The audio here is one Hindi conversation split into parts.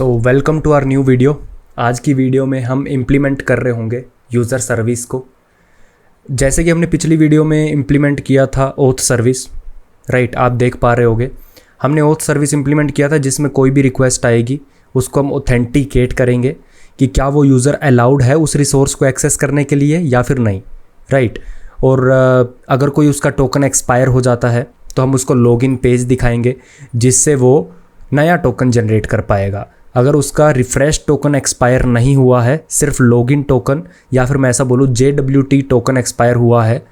Welcome to our new video. आज की वीडियो में हम इम्प्लीमेंट कर रहे होंगे यूज़र सर्विस को। जैसे कि हमने पिछली वीडियो में इम्प्लीमेंट किया था ओथ सर्विस, राइट, आप देख पा रहे होगे। हमने ओथ सर्विस इम्प्लीमेंट किया था जिसमें कोई भी रिक्वेस्ट आएगी उसको हम ऑथेंटिकेट करेंगे कि क्या वो यूज़र अलाउड है उस रिसोर्स को एक्सेस करने के लिए या फिर नहीं, राइट। और अगर कोई उसका टोकन एक्सपायर हो जाता है तो हम उसको लॉगिन पेज दिखाएंगे जिससे वो नया टोकन जनरेट कर पाएगा। अगर उसका रिफ्रेश टोकन एक्सपायर नहीं हुआ है, सिर्फ लॉगिन टोकन या फिर मैं ऐसा बोलूँ JWT टोकन एक्सपायर हुआ है,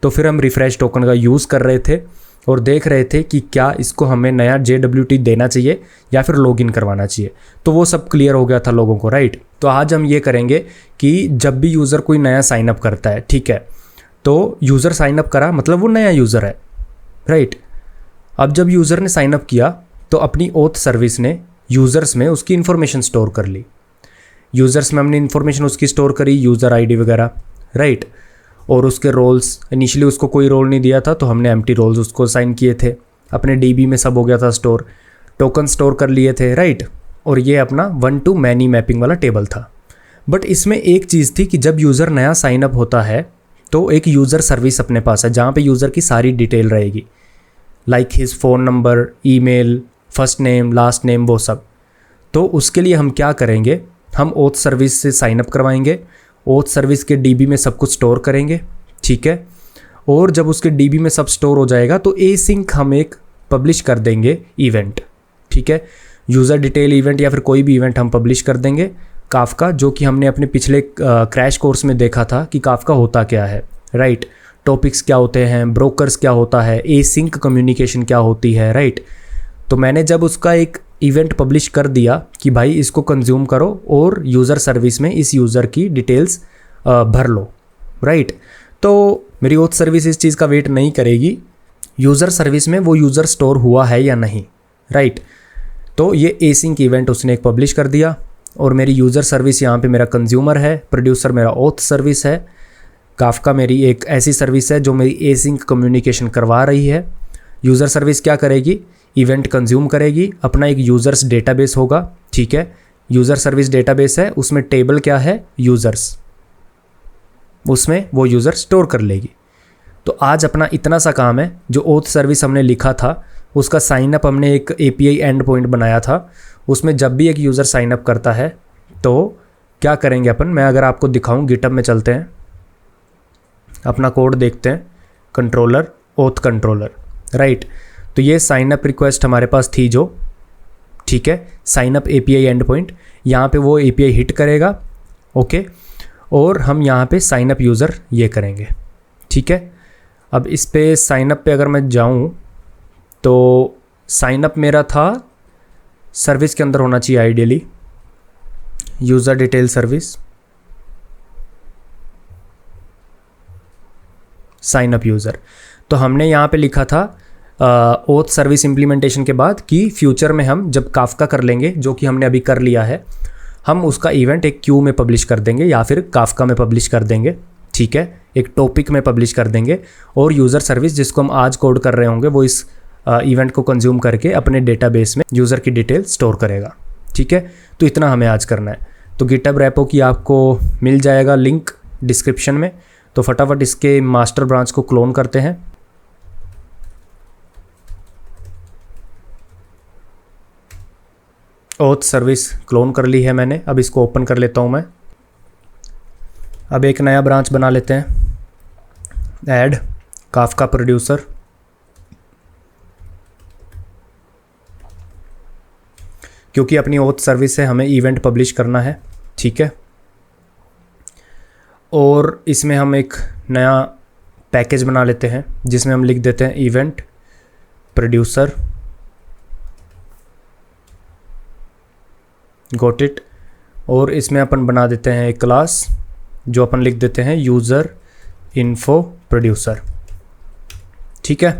तो फिर हम रिफ्रेश टोकन का यूज़ कर रहे थे और देख रहे थे कि क्या इसको हमें नया JWT देना चाहिए या फिर लॉगिन करवाना चाहिए। तो वो सब क्लियर हो गया था लोगों को, राइट। तो आज हम ये करेंगे कि जब भी यूज़र कोई नया साइनअप करता है, ठीक है, तो यूज़र साइनअप करा मतलब वो नया यूज़र है, राइट। अब जब यूज़र ने साइनअप किया तो अपनी ओथ सर्विस ने यूज़र्स में उसकी इन्फॉर्मेशन स्टोर कर ली। यूज़र्स में हमने इन्फॉर्मेशन उसकी स्टोर करी, यूज़र आईडी वगैरह, राइट। और उसके रोल्स, इनिशियली उसको कोई रोल नहीं दिया था तो हमने एम्प्टी रोल्स उसको असाइन किए थे। अपने DB में सब हो गया था स्टोर, टोकन स्टोर कर लिए थे, राइट। और ये अपना 1 to many मैपिंग वाला टेबल था। बट इसमें एक चीज़ थी कि जब यूज़र नया साइनअप होता है तो एक यूज़र सर्विस अपने पास है जहाँ पे यूज़र की सारी डिटेल रहेगी, like his phone number, email, first name, last name, वो सब। तो उसके लिए हम क्या करेंगे, हम ओथ सर्विस से साइनअप करवाएंगे, ओथ सर्विस के DB में सब कुछ स्टोर करेंगे, ठीक है। और जब उसके DB में सब स्टोर हो जाएगा तो एसिंक हम एक पब्लिश कर देंगे इवेंट, ठीक है। यूज़र डिटेल इवेंट या फिर कोई भी इवेंट हम पब्लिश कर देंगे काफका, जो कि हमने अपने पिछले क्रैश कोर्स में देखा था कि काफका होता क्या है, राइट। टॉपिक्स क्या होते हैं, ब्रोकर्स क्या होता है, एसिंक कम्युनिकेशन क्या होती है, राइट। तो मैंने जब उसका एक इवेंट पब्लिश कर दिया कि भाई इसको कंज्यूम करो और यूज़र सर्विस में इस यूज़र की डिटेल्स भर लो, राइट। तो मेरी ओथ सर्विस इस चीज़ का वेट नहीं करेगी यूज़र सर्विस में वो यूज़र स्टोर हुआ है या नहीं, राइट। तो ये एसिंक इवेंट उसने एक पब्लिश कर दिया और मेरी यूज़र सर्विस यहाँ पे मेरा कंज्यूमर है, प्रोड्यूसर मेरा ओथ सर्विस है, काफका मेरी एक ऐसी सर्विस है जो मेरी एसिंक कम्युनिकेशन करवा रही है। यूज़र सर्विस क्या करेगी, इवेंट कंज्यूम करेगी, अपना एक यूज़र्स डेटाबेस होगा, ठीक है। यूज़र सर्विस डेटाबेस है, उसमें टेबल क्या है, यूज़र्स, उसमें वो यूज़र स्टोर कर लेगी। तो आज अपना इतना सा काम है। जो ओथ सर्विस हमने लिखा था उसका साइनअप हमने एक API एंड पॉइंट बनाया था, उसमें जब भी एक यूज़र साइनअप करता है तो क्या करेंगे अपन, मैं अगर आपको दिखाऊं, गिटहब में चलते हैं, अपना कोड देखते हैं, कंट्रोलर, ओथ कंट्रोलर, राइट। तो ये साइनअप रिक्वेस्ट हमारे पास थी जो, ठीक है, साइनअप API एंड पॉइंट, यहाँ पे वो API हिट करेगा, ओके। और हम यहाँ पे साइनअप यूज़र ये करेंगे, ठीक है। अब इस पे साइनअप पे अगर मैं जाऊँ तो साइनअप मेरा था सर्विस के अंदर होना चाहिए ideally, user detail service, sign up user. तो हमने यहाँ पे लिखा था ओथ सर्विस इम्प्लीमेंटेशन के बाद कि फ्यूचर में हम जब काफका कर लेंगे, जो कि हमने अभी कर लिया है, हम उसका इवेंट एक क्यू में पब्लिश कर देंगे या फिर काफका में पब्लिश कर देंगे, ठीक है, एक टॉपिक में पब्लिश कर देंगे। और यूज़र सर्विस जिसको हम आज कोड कर रहे होंगे वो इस इवेंट को कंज्यूम करके अपने डेटाबेस में यूज़र की डिटेल स्टोर करेगा, ठीक है। तो इतना हमें आज करना है। तो गिटहब रेपो की आपको मिल जाएगा लिंक डिस्क्रिप्शन में, तो फटाफट इसके मास्टर ब्रांच को क्लोन करते हैं। ओथ सर्विस क्लोन कर ली है मैंने, अब इसको ओपन कर लेता हूँ मैं। अब एक नया ब्रांच बना लेते हैं, ऐड काफका प्रोड्यूसर, क्योंकि अपनी ओथ सर्विस से हमें इवेंट पब्लिश करना है, ठीक है। और इसमें हम एक नया पैकेज बना लेते हैं जिसमें हम लिख देते हैं इवेंट प्रोड्यूसर, गॉट इट। और इसमें अपन बना देते हैं एक क्लास जो अपन लिख देते हैं यूज़र इन्फो प्रोड्यूसर, ठीक है।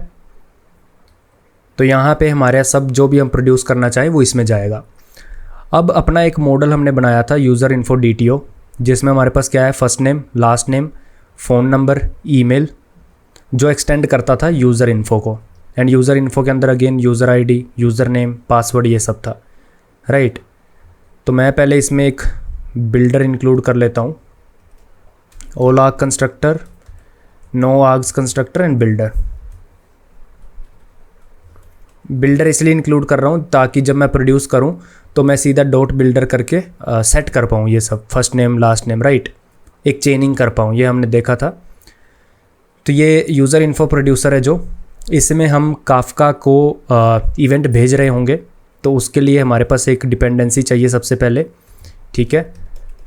तो यहाँ पे हमारे सब जो भी हम प्रोड्यूस करना चाहें वो इसमें जाएगा। अब अपना एक मॉडल हमने बनाया था यूज़र इन्फो DTO, जिसमें हमारे पास क्या है, first name, last name, phone number, email, जो एक्सटेंड करता था यूज़र इन्फो को। एंड यूज़र इन्फो के अंदर again user ID, user name, password, ये सब था, राइट। तो मैं पहले इसमें एक बिल्डर इंक्लूड कर लेता हूँ, all arg constructor, no args constructor and builder. Builder इसलिए इंक्लूड कर रहा हूँ ताकि जब मैं प्रोड्यूस करूँ तो मैं सीधा डॉट बिल्डर करके सेट कर पाऊँ ये सब, first name last name, right, एक चेनिंग कर पाऊँ, ये हमने देखा था। तो ये यूज़र इन्फो प्रोड्यूसर है जो, इसमें हम काफका को इवेंट भेज रहे होंगे, तो उसके लिए हमारे पास एक डिपेंडेंसी चाहिए सबसे पहले, ठीक है।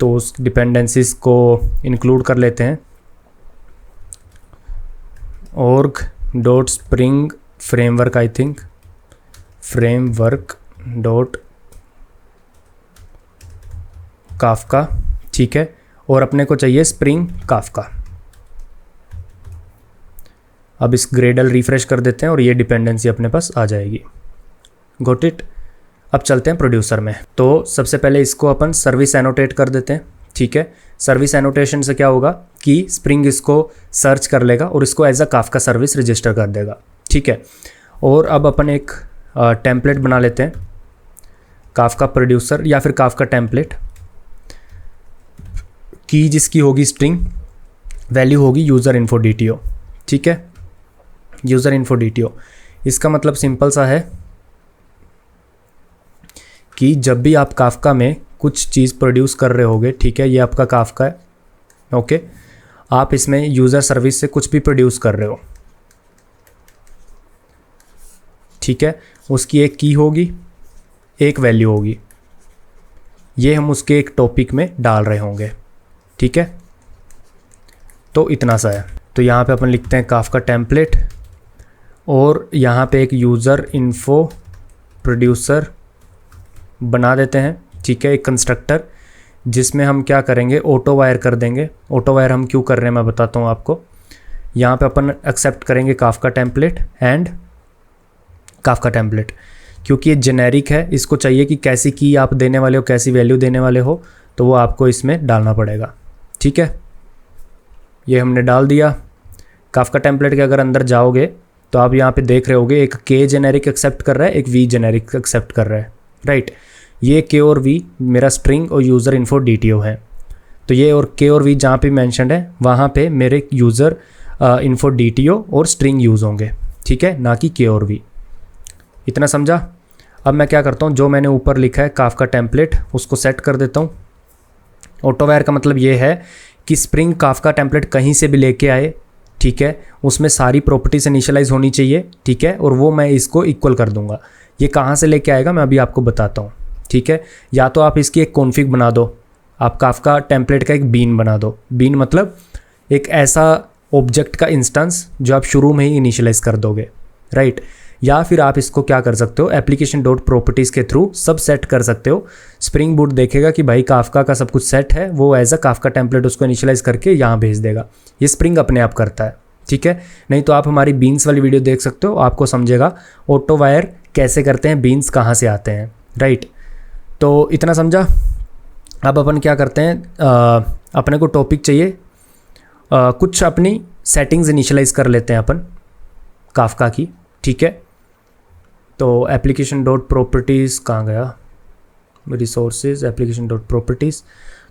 तो उस डिपेंडेंसीज को इंक्लूड कर लेते हैं, org dot spring framework, I think framework dot Kafka, ठीक है। और अपने को चाहिए स्प्रिंग काफका। अब इस ग्रेडल रिफ्रेश कर देते हैं और ये डिपेंडेंसी अपने पास आ जाएगी। Got it. अब चलते हैं प्रोड्यूसर में। तो सबसे पहले इसको अपन सर्विस एनोटेट कर देते हैं, ठीक है। सर्विस एनोटेशन से क्या होगा कि स्प्रिंग इसको सर्च कर लेगा और इसको as a Kafka service register कर देगा, ठीक है। और अब अपन एक टेम्पलेट बना लेते हैं, काफका प्रोड्यूसर या फिर काफका टेम्पलेट। की जिसकी होगी स्ट्रिंग, वैल्यू होगी यूज़र इन्फो DTO, ठीक है। यूज़र इन्फो DTO, इसका मतलब सिंपल सा है कि जब भी आप काफका में कुछ चीज़ प्रोड्यूस कर रहे होगे, ठीक है, ये आपका काफका है, ओके, आप इसमें यूज़र सर्विस से कुछ भी प्रोड्यूस कर रहे हो, ठीक है, उसकी एक की होगी, एक वैल्यू होगी, ये हम उसके एक टॉपिक में डाल रहे होंगे, ठीक है। तो इतना सा है। तो यहाँ पे अपन लिखते हैं काफका टेम्पलेट और यहाँ पे एक यूज़र इन्फो प्रोड्यूसर बना देते हैं, ठीक है, एक कंस्ट्रक्टर जिसमें हम क्या करेंगे, ऑटो वायर कर देंगे। ऑटो वायर हम क्यों कर रहे हैं मैं बताता हूँ आपको। यहाँ पे अपन एक्सेप्ट करेंगे Kafka template and Kafka template, क्योंकि ये जेनेरिक है, इसको चाहिए कि कैसी की आप देने वाले हो, कैसी वैल्यू देने वाले हो, तो वो आपको इसमें डालना पड़ेगा, ठीक है। ये हमने डाल दिया। काफका टेम्पलेट के अगर अंदर जाओगे तो आप यहाँ पे देख रहे होगे एक के जेनेरिक एक्सेप्ट कर रहा है, एक वी जेनेरिक एक्सेप्ट कर रहा है, राइट। ये के और वी मेरा स्ट्रिंग और यूज़र इन्फो DTO है। तो ये और के और वी जहाँ पे मैंशनड है वहाँ पे मेरे यूज़र इन्फो DTO और स्ट्रिंग यूज़ होंगे, ठीक है, ना कि के और वी। इतना समझा। अब मैं क्या करता हूँ, जो मैंने ऊपर लिखा है काफका टेम्पलेट उसको सेट कर देता हूँ। ऑटो वायर का मतलब ये है कि स्प्रिंग काफका टेम्पलेट कहीं से भी लेके आए, ठीक है, उसमें सारी प्रॉपर्टीज इनिशियलाइज होनी चाहिए, ठीक है, और वो मैं इसको इक्वल कर दूंगा। ये कहाँ से लेके आएगा मैं अभी आपको बताता हूँ, ठीक है। या तो आप इसकी एक कॉन्फ़िग बना दो, आप काफका टेम्पलेट का एक बीन बना दो। बीन मतलब एक ऐसा ऑब्जेक्ट का इंस्टेंस जो आप शुरू में ही इनिशियलाइज कर दोगे, राइट। या फिर आप इसको क्या कर सकते हो, एप्लीकेशन डॉट प्रॉपर्टीज़ के थ्रू सब सेट कर सकते हो। स्प्रिंग बूट देखेगा कि भाई काफका का सब कुछ सेट है, वो एज अ काफका टेम्पलेट उसको इनिशियलाइज करके यहाँ भेज देगा। ये स्प्रिंग अपने आप करता है, ठीक है। नहीं तो आप हमारी बीन्स वाली वीडियो देख सकते हो, आपको समझेगा ऑटो वायर कैसे करते हैं, बीन्स कहाँ से आते हैं, राइट। तो इतना समझा। अब अपन क्या करते हैं, अपने को टॉपिक चाहिए, कुछ अपनी सेटिंग्स इनिशियलाइज कर लेते हैं अपन काफका की, ठीक है। तो एप्लीकेशन डॉट प्रॉपर्टीज़ कहाँ गया, रिसोर्सेज, एप्लीकेशन डॉट प्रॉपर्टीज़।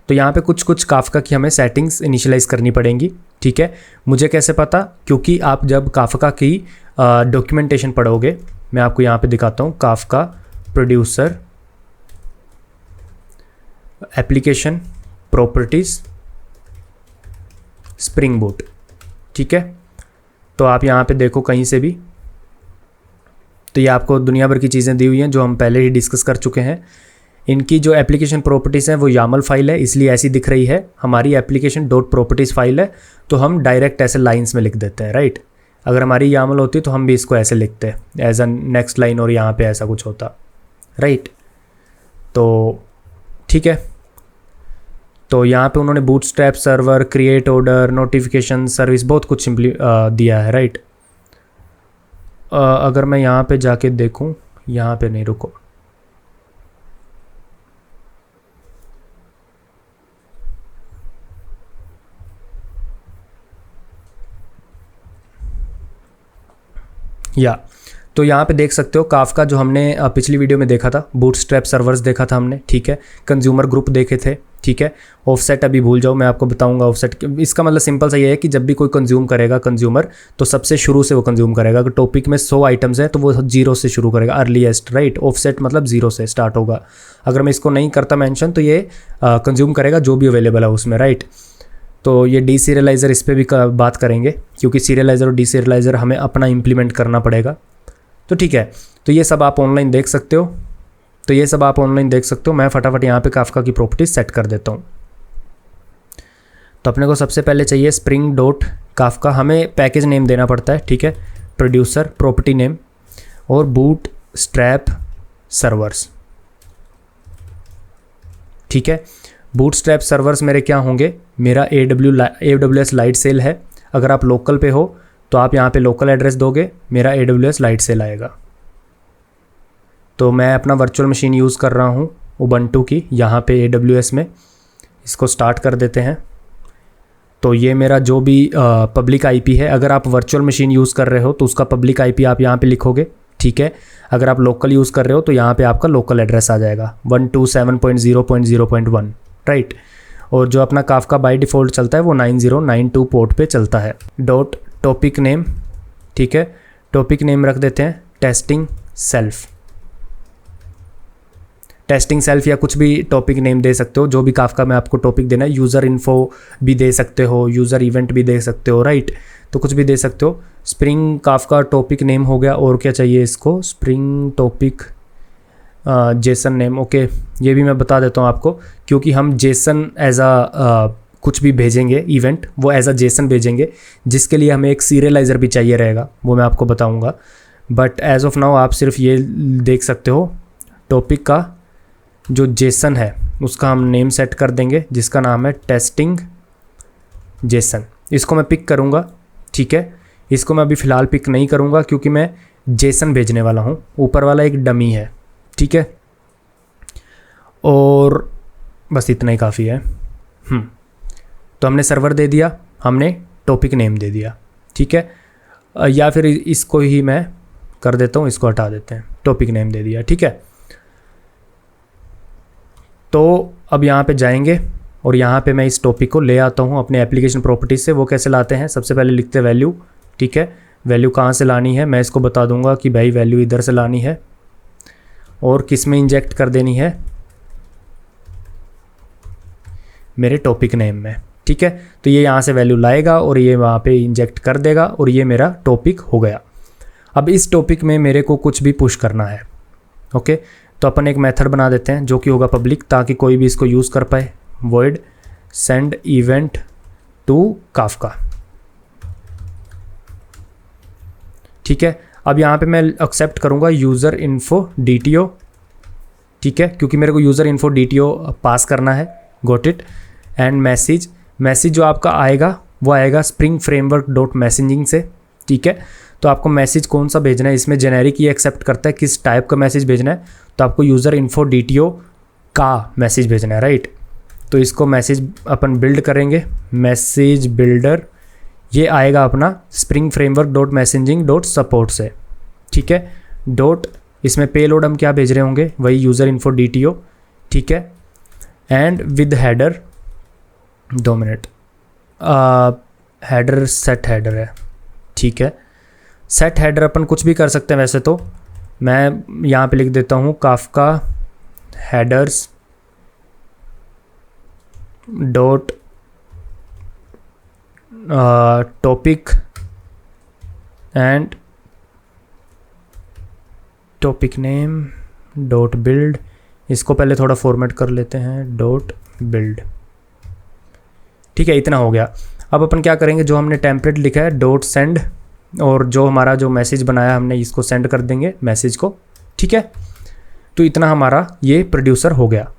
तो यहाँ पे कुछ कुछ काफका की हमें सेटिंग्स इनिशियलाइज करनी पड़ेंगी, ठीक है। मुझे कैसे पता, क्योंकि आप जब काफका की डॉक्यूमेंटेशन पढ़ोगे, मैं आपको यहाँ पे दिखाता हूँ, Kafka producer application properties spring boot, ठीक है। तो आप यहाँ पे देखो कहीं से भी, तो ये आपको दुनिया भर की चीज़ें दी हुई हैं जो हम पहले ही डिस्कस कर चुके हैं। इनकी जो एप्लीकेशन प्रॉपर्टीज़ हैं वो यामल फाइल है, इसलिए ऐसी दिख रही है। हमारी एप्लीकेशन डॉट प्रॉपर्टीज़ फाइल है, तो हम डायरेक्ट ऐसे लाइंस में लिख देते हैं, राइट। अगर हमारी यामल होती तो हम भी इसको ऐसे लिखते हैं एज अ नेक्स्ट लाइन, और यहाँ पे ऐसा कुछ होता, राइट। तो ठीक है। तो यहाँ पे उन्होंने bootstrap server, create order, notification service, बहुत कुछ सिंपली दिया है, राइट। अगर मैं यहाँ पे जाके देखूँ, यहाँ पे नहीं, रुको, या तो यहाँ पे देख सकते हो काफका जो हमने पिछली वीडियो में देखा था, बूटस्ट्रैप सर्वर्स देखा था हमने, ठीक है, कंज्यूमर ग्रुप देखे थे, ठीक है। ऑफसेट अभी भूल जाओ, मैं आपको बताऊंगा ऑफसेट। इसका मतलब सिंपल सा ये है कि जब भी कोई कंज्यूम करेगा कंज्यूमर, तो सबसे शुरू से वो कंज्यूम करेगा। अगर टॉपिक में 100 आइटम्स हैं तो वो 0 से शुरू करेगा, अर्लीस्ट, राइट। ऑफसेट मतलब 0 से स्टार्ट होगा। अगर मैं इसको नहीं करता मेंशन तो ये कंज्यूम करेगा जो भी अवेलेबल है उसमें, राइट। तो ये डी सीरियलाइज़र, इस पर भी बात करेंगे, क्योंकि सीरियलाइज़र और डी सीरियलाइज़र हमें अपना इम्प्लीमेंट करना पड़ेगा। तो ठीक है, तो ये सब आप ऑनलाइन देख सकते हो, मैं फटाफट यहाँ पे काफका की प्रॉपर्टीज सेट कर देता हूँ। तो अपने को सबसे पहले चाहिए स्प्रिंग डॉट काफका, हमें पैकेज नेम देना पड़ता है, ठीक है, प्रोड्यूसर, प्रॉपर्टी नेम और बूट स्ट्रैप सर्वर्स, ठीक है। बूट स्ट्रैप सर्वर्स मेरे क्या होंगे, मेरा AWS लाइट सेल है। अगर आप लोकल पे हो तो आप यहाँ पे लोकल एड्रेस दोगे, मेरा AWS लाइट सेल आएगा। तो मैं अपना वर्चुअल मशीन यूज़ कर रहा हूँ उबंटू की, यहाँ पे AWS में। इसको स्टार्ट कर देते हैं। तो ये मेरा जो भी पब्लिक IP है, अगर आप वर्चुअल मशीन यूज़ कर रहे हो तो उसका पब्लिक IP आप यहाँ पे लिखोगे, ठीक है। अगर आप लोकल यूज़ कर रहे हो तो यहाँ पे आपका लोकल एड्रेस आ जाएगा 127.0.0.1, राइट। और जो अपना काफका बाय डिफ़ॉल्ट चलता है वो 9092 पोर्ट पे चलता है। डॉट टॉपिक नेम, ठीक है, टॉपिक नेम रख देते हैं टेस्टिंग सेल्फ या कुछ भी टॉपिक नेम दे सकते हो, जो भी काफका में आपको टॉपिक देना है। यूज़र इन्फो भी दे सकते हो, यूज़र इवेंट भी दे सकते हो, राइट। तो कुछ भी दे सकते हो। स्प्रिंग काफका टॉपिक नेम हो गया। और क्या चाहिए इसको, spring topic Jason name, okay. ये भी मैं बता देता हूँ आपको, क्योंकि हम जेसन एज कुछ भी भेजेंगे इवेंट, वो एज जेसन भेजेंगे, जिसके लिए हमें एक सीरियलाइज़र भी चाहिए रहेगा, वो मैं आपको बताऊँगा। बट एज ऑफ नाउ आप सिर्फ ये देख सकते हो, टॉपिक का जो जेसन है उसका हम नेम सेट कर देंगे, जिसका नाम है टेस्टिंग जेसन। इसको मैं पिक करूँगा, ठीक है। इसको मैं अभी फ़िलहाल पिक नहीं करूँगा क्योंकि मैं जेसन भेजने वाला हूँ, ऊपर वाला एक डमी है, ठीक है। और बस इतना ही काफ़ी है। तो हमने सर्वर दे दिया, हमने टॉपिक नेम दे दिया, ठीक है। या फिर इसको ही मैं कर देता हूँ, इसको हटा देते हैं, टॉपिक नेम दे दिया, ठीक है। तो अब यहाँ पे जाएंगे और यहाँ पे मैं इस टॉपिक को ले आता हूँ अपने एप्लीकेशन प्रॉपर्टीज से। वो कैसे लाते हैं, सबसे पहले लिखते हैं वैल्यू, ठीक है। वैल्यू कहाँ से लानी है मैं इसको बता दूंगा कि भाई वैल्यू इधर से लानी है और किस में इंजेक्ट कर देनी है, मेरे टॉपिक नेम में, ठीक है। तो ये यहाँ से वैल्यू लाएगा और ये वहाँ पे इंजेक्ट कर देगा और ये मेरा टॉपिक हो गया। अब इस टॉपिक में मेरे को कुछ भी पुश करना है, ओके। तो अपन एक मेथड बना देते हैं जो कि होगा पब्लिक, ताकि कोई भी इसको यूज़ कर पाए। void send event to Kafka, ठीक है। अब यहाँ पे मैं एक्सेप्ट करूँगा यूज़र इन्फो DTO, ठीक है, क्योंकि मेरे को यूज़र इन्फो DTO पास करना है, गोट इट। एंड मैसेज जो आपका आएगा वो आएगा स्प्रिंग फ्रेमवर्क डॉट मैसेजिंग से, ठीक है। तो आपको मैसेज कौन सा भेजना है, इसमें जेनेरिक ये एक्सेप्ट करता है किस टाइप का मैसेज भेजना है। तो आपको यूज़र इन्फो DTO का मैसेज भेजना है, राइट। तो इसको मैसेज अपन बिल्ड करेंगे, मैसेज बिल्डर, ये आएगा अपना spring framework dot messaging dot support से, ठीक है। डॉट इसमें पेलोड हम क्या भेज रहे होंगे, वही यूज़र इन्फो DTO, ठीक है। And with header, 2 minute, header set header है, ठीक है। सेट हेडर अपन कुछ भी कर सकते हैं वैसे तो, मैं यहाँ पे लिख देता हूँ Kafka headers dot topic and topic name dot build. इसको पहले थोड़ा फॉर्मेट कर लेते हैं, डॉट बिल्ड, ठीक है। इतना हो गया। अब अपन क्या करेंगे, जो हमने टेम्पलेट लिखा है डॉट सेंड, और जो हमारा जो मैसेज बनाया हमने इसको सेंड कर देंगे मैसेज को, ठीक है। तो इतना हमारा ये प्रोड्यूसर हो गया।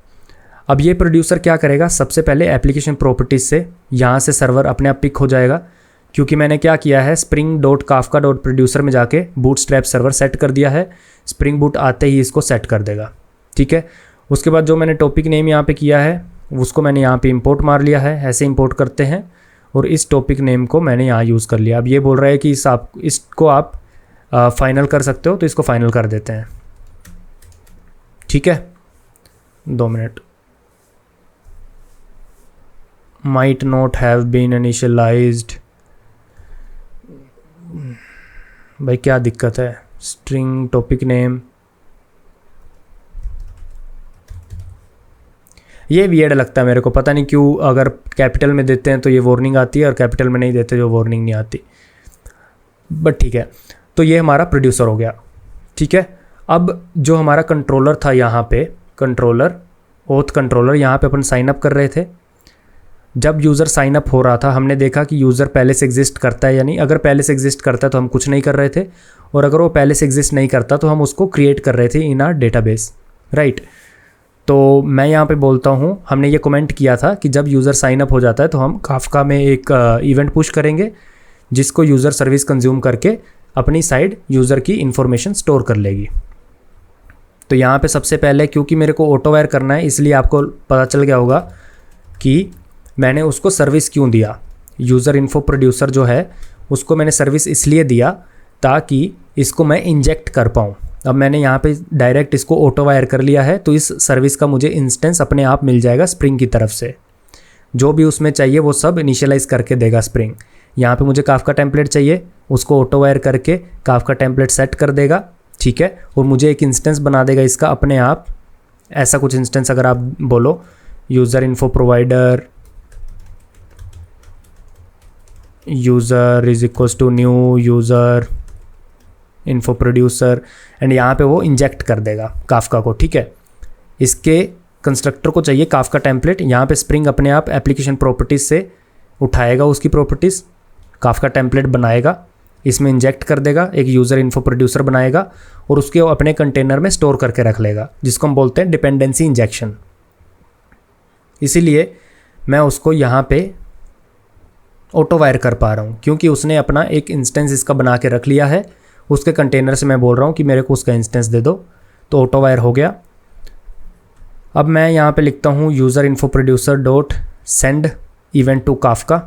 अब ये प्रोड्यूसर क्या करेगा, सबसे पहले एप्लीकेशन प्रॉपर्टीज से यहाँ से सर्वर अपने आप पिक हो जाएगा, क्योंकि मैंने क्या किया है, spring dot Kafka dot producer में जाके बूटस्ट्रैप सर्वर सेट कर दिया है। स्प्रिंग बूट आते ही इसको सेट कर देगा, ठीक है। उसके बाद जो मैंने टॉपिक नेम यहाँ पे किया है उसको मैंने यहाँ पे इंपोर्ट मार लिया है, ऐसे इंपोर्ट करते हैं। और इस टॉपिक नेम को मैंने यहाँ यूज़ कर लिया। अब ये बोल रहा है कि इसको आप फाइनल कर सकते हो तो इसको फाइनल कर देते हैं, ठीक है। 2 minute. Might not have been initialized, भाई क्या दिक्कत है। स्ट्रिंग टॉपिक नेम, ये वियर्ड लगता है मेरे को, पता नहीं क्यों। अगर कैपिटल में देते हैं तो ये वार्निंग आती है और कैपिटल में नहीं देते जो वार्निंग नहीं आती, बट ठीक है। तो ये हमारा प्रोड्यूसर हो गया, ठीक है। अब जो हमारा कंट्रोलर था यहाँ पे, कंट्रोलर, ओथ कंट्रोलर, यहाँ पे अपन साइन अप कर रहे थे। जब यूज़र साइन अप हो रहा था हमने देखा कि यूज़र पहले से एग्जिस्ट करता है या नहीं। अगर पहले से एग्जिस्ट करता है तो हम कुछ नहीं कर रहे थे, और अगर वो पहले से एग्जिस्ट नहीं करता तो हम उसको क्रिएट कर रहे थे इन आर डेटाबेस, राइट। तो मैं यहाँ पे बोलता हूँ, हमने ये कमेंट किया था कि जब यूज़र साइन अप हो जाता है तो हम काफका में एक इवेंट पुश करेंगे जिसको यूज़र सर्विस कंज्यूम करके अपनी साइड यूज़र की इन्फॉर्मेशन स्टोर कर लेगी। तो यहाँ पे सबसे पहले, क्योंकि मेरे को ऑटो वायर करना है, इसलिए आपको पता चल गया होगा कि मैंने उसको सर्विस क्यों दिया। यूज़र इन्फो प्रोड्यूसर जो है उसको मैंने सर्विस इसलिए दिया ताकि इसको मैं इंजेक्ट कर पाऊँ। अब मैंने यहाँ पे डायरेक्ट इसको ऑटो वायर कर लिया है, तो इस सर्विस का मुझे इंस्टेंस अपने आप मिल जाएगा स्प्रिंग की तरफ से। जो भी उसमें चाहिए वो सब इनिशियलाइज करके देगा स्प्रिंग। यहाँ पे मुझे काफका टेम्पलेट चाहिए, उसको ऑटो वायर करके काफका टेम्पलेट सेट कर देगा, ठीक है। और मुझे एक इंस्टेंस बना देगा इसका अपने आप। ऐसा कुछ इंस्टेंस अगर आप बोलो, user info provider user is equals to new user info producer, and यहाँ पे वो इंजेक्ट कर देगा काफका को, ठीक है। इसके कंस्ट्रक्टर को चाहिए काफका टेम्पलेट। यहाँ पे स्प्रिंग अपने आप एप्लीकेशन प्रॉपर्टीज़ से उठाएगा उसकी प्रॉपर्टीज़, काफका टेम्पलेट बनाएगा, इसमें इंजेक्ट कर देगा, एक यूज़र इन्फो प्रोड्यूसर बनाएगा और उसके वो अपने कंटेनर में स्टोर करके रख लेगा, जिसको हम बोलते हैं डिपेंडेंसी इंजेक्शन। इसीलिए मैं उसको यहाँ पे ऑटो वायर कर पा रहा हूँ, क्योंकि उसने अपना एक इंस्टेंस इसका बना के रख लिया है। उसके कंटेनर से मैं बोल रहा हूँ कि मेरे को उसका इंस्टेंस दे दो, तो ऑटो वायर हो गया। अब मैं यहाँ पे लिखता हूँ user info producer dot send event to Kafka,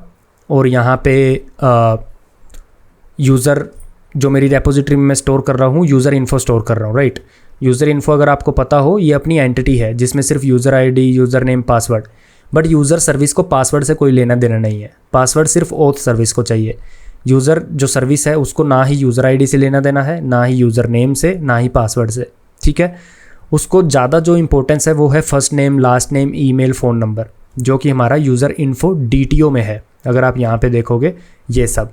और यहाँ पे यूज़र जो मेरी रेपोजिटरी में मैं स्टोर कर रहा हूँ, यूज़र इन्फो स्टोर कर रहा हूँ, राइट। यूज़र इन्फो अगर आपको पता हो, ये अपनी एंटिटी है जिसमें सिर्फ user ID, user name, password, but user service को पासवर्ड से कोई लेना देना नहीं है। पासवर्ड सिर्फ ओथ सर्विस को चाहिए। यूज़र जो सर्विस है उसको ना ही यूज़र आईडी से लेना देना है, ना ही यूज़र नेम से, ना ही पासवर्ड से, ठीक है। उसको ज़्यादा जो इंपॉर्टेंस है वो है first name, last name, email, phone number, जो कि हमारा यूज़र इन्फो DTO में है। अगर आप यहाँ पे देखोगे ये सब,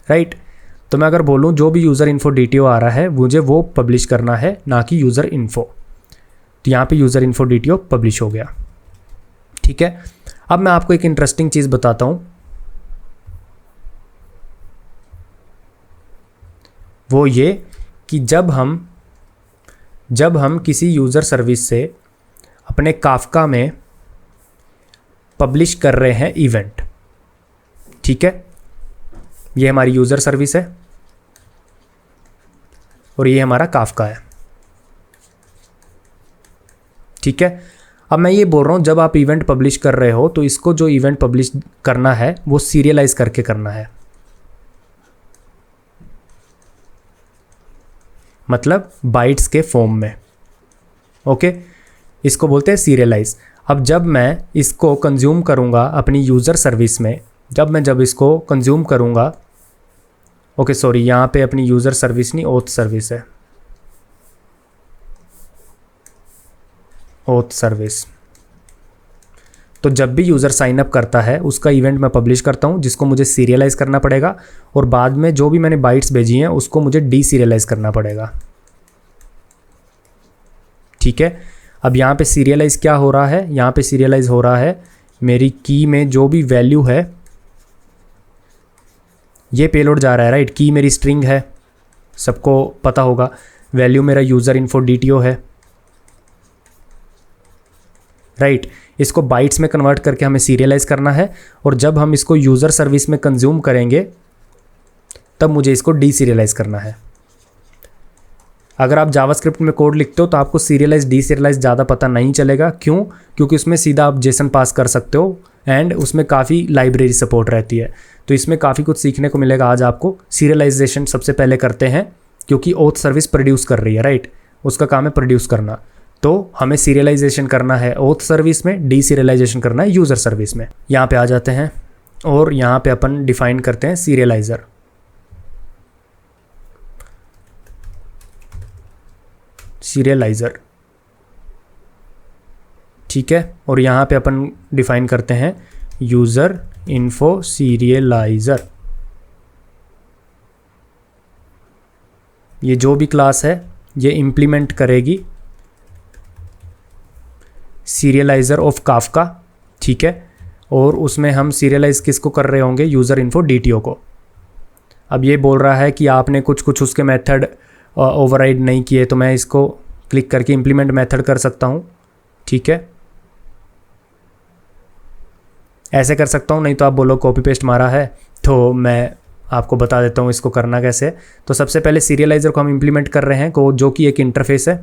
राइट। तो मैं अगर बोलूँ जो भी यूज़र इन्फो DTO आ रहा है मुझे वो पब्लिश करना है, ना कि यूज़र इन्फो। तो यहाँ पे यूज़र इन्फो DTO पब्लिश हो गया, ठीक है। अब मैं आपको एक इंटरेस्टिंग चीज़ बताता हूँ, वो ये कि जब हम किसी यूज़र सर्विस से अपने काफका में पब्लिश कर रहे हैं इवेंट, ठीक है। ये हमारी यूज़र सर्विस है और ये हमारा काफका है, ठीक है। अब मैं ये बोल रहा हूँ जब आप इवेंट पब्लिश कर रहे हो तो इसको जो इवेंट पब्लिश करना है वो सीरियलाइज करके करना है, मतलब बाइट्स के फॉर्म में, ओके। इसको बोलते हैं सीरियलाइज। अब जब मैं इसको कंज्यूम करूँगा अपनी यूज़र सर्विस में, जब इसको कंज्यूम करूँगा, ओके सॉरी, यहाँ पे अपनी यूज़र सर्विस नहीं, ओथ सर्विस है, ओथ सर्विस। तो जब भी यूज़र साइन अप करता है उसका इवेंट मैं पब्लिश करता हूँ, जिसको मुझे सीरियलाइज़ करना पड़ेगा, और बाद में जो भी मैंने बाइट्स भेजी हैं उसको मुझे डीसीरियलाइज़ करना पड़ेगा, ठीक है। अब यहाँ पे सीरियलाइज़ क्या हो रहा है, यहाँ पे सीरियलाइज़ हो रहा है मेरी की में जो भी वैल्यू है ये पेलोड जा रहा है, राइट। की मेरी स्ट्रिंग है, सबको पता होगा। वैल्यू मेरा यूज़र इन्फो DTO है, राइट। इसको बाइट्स में कन्वर्ट करके हमें सीरियलाइज़ करना है, और जब हम इसको यूज़र सर्विस में कंज्यूम करेंगे तब मुझे इसको डीसीरियलाइज़ करना है। अगर आप जावास्क्रिप्ट में कोड लिखते हो तो आपको सीरियलाइज़ डीसीरियलाइज़ ज़्यादा पता नहीं चलेगा, क्यों? क्योंकि उसमें सीधा आप जेसन पास कर सकते हो, एंड उसमें काफ़ी लाइब्रेरी सपोर्ट रहती है। तो इसमें काफ़ी कुछ सीखने को मिलेगा आज आपको। सीरियलाइजेशन सबसे पहले करते हैं, क्योंकि ओथ सर्विस प्रोड्यूस कर रही है, राइट, उसका काम है प्रोड्यूस करना। तो हमें सीरियलाइजेशन करना है ओथ सर्विस में, डी सीरियलाइजेशन करना है यूज़र सर्विस में। यहाँ पे आ जाते हैं और यहाँ पे अपन डिफाइन करते हैं सीरियलाइज़र। सीरियलाइज़र, ठीक है। और यहाँ पे अपन डिफाइन करते हैं यूज़र इन्फो सीरियलाइज़र। ये जो भी क्लास है ये इम्प्लीमेंट करेगी सीरियलाइज़र ऑफ काफका, ठीक है। और उसमें हम सीरियलाइज़ किसको कर रहे होंगे, यूज़र इन्फो DTO को। अब ये बोल रहा है कि आपने कुछ उसके मेथड ओवरराइड नहीं किए, तो मैं इसको क्लिक करके इम्प्लीमेंट मेथड कर सकता हूँ, ठीक है। ऐसे कर सकता हूँ, नहीं तो आप बोलो कॉपी पेस्ट मारा है, तो मैं आपको बता देता हूँ इसको करना कैसे है। तो सबसे पहले सीरियलाइज़र को हम इम्प्लीमेंट कर रहे हैं, जो कि एक इंटरफेस है,